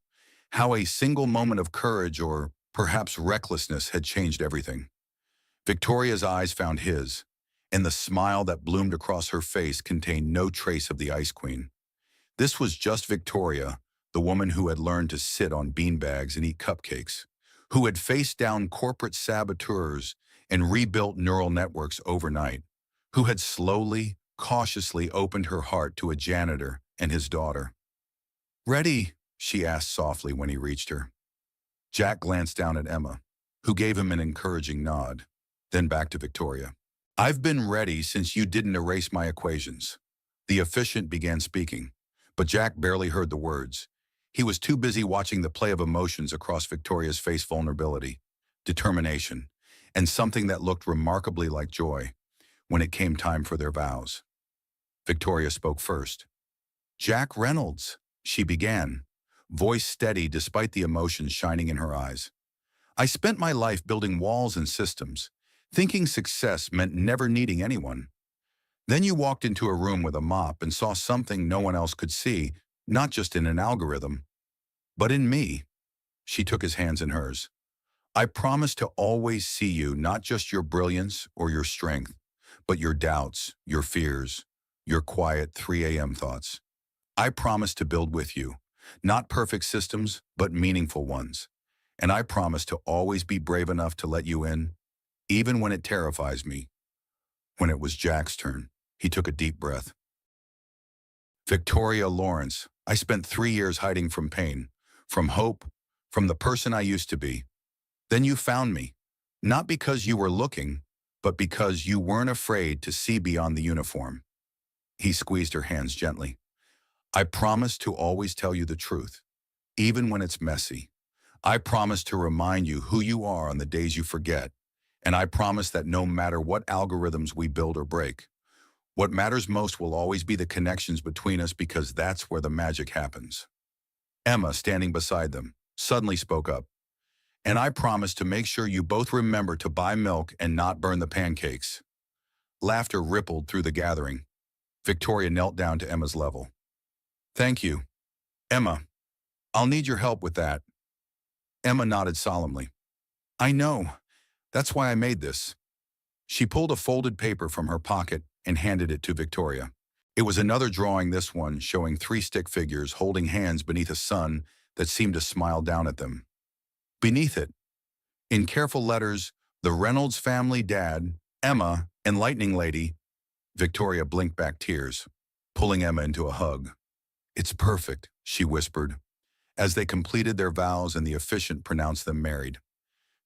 How a single moment of courage, or perhaps recklessness, had changed everything. Victoria's eyes found his, and the smile that bloomed across her face contained no trace of the Ice Queen. This was just Victoria, the woman who had learned to sit on beanbags and eat cupcakes, who had faced down corporate saboteurs and rebuilt neural networks overnight, who had slowly, cautiously opened her heart to a janitor and his daughter. "Ready?" she asked softly when he reached her. Jack glanced down at Emma, who gave him an encouraging nod, then back to Victoria. "I've been ready since you didn't erase my equations." The officiant began speaking, but Jack barely heard the words. He was too busy watching the play of emotions across Victoria's face: vulnerability, determination, and something that looked remarkably like joy when it came time for their vows. Victoria spoke first. "Jack Reynolds," she began, voice steady despite the emotions shining in her eyes. "I spent my life building walls and systems, thinking success meant never needing anyone. Then you walked into a room with a mop and saw something no one else could see, not just in an algorithm, but in me." She took his hands in hers. "I promise to always see you, not just your brilliance or your strength, but your doubts, your fears, your quiet 3 a.m. thoughts. I promise to build with you, not perfect systems, but meaningful ones. And I promise to always be brave enough to let you in, even when it terrifies me." When it was Jack's turn, he took a deep breath. "Victoria Lawrence, I spent 3 years hiding from pain, from hope, from the person I used to be. Then you found me, not because you were looking, but because you weren't afraid to see beyond the uniform." He squeezed her hands gently. "I promise to always tell you the truth, even when it's messy. I promise to remind you who you are on the days you forget. And I promise that no matter what algorithms we build or break, what matters most will always be the connections between us, because that's where the magic happens." Emma, standing beside them, suddenly spoke up. "And I promise to make sure you both remember to buy milk and not burn the pancakes." Laughter rippled through the gathering. Victoria knelt down to Emma's level. "Thank you. Emma, I'll need your help with that." Emma nodded solemnly. "I know. That's why I made this." She pulled a folded paper from her pocket and handed it to Victoria. It was another drawing, this one showing 3 stick figures holding hands beneath a sun that seemed to smile down at them. Beneath it, in careful letters, the Reynolds family, Dad, Emma, and Lightning Lady. Victoria blinked back tears, pulling Emma into a hug. "It's perfect," she whispered, as they completed their vows and the officiant pronounced them married.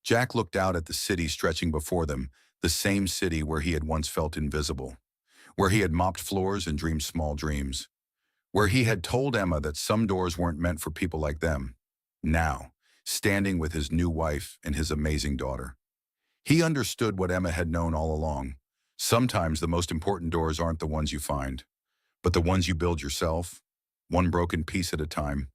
Jack looked out at the city stretching before them, the same city where he had once felt invisible, where he had mopped floors and dreamed small dreams, where he had told Emma that some doors weren't meant for people like them. Now, standing with his new wife and his amazing daughter, he understood what Emma had known all along. Sometimes the most important doors aren't the ones you find, but the ones you build yourself, one broken piece at a time.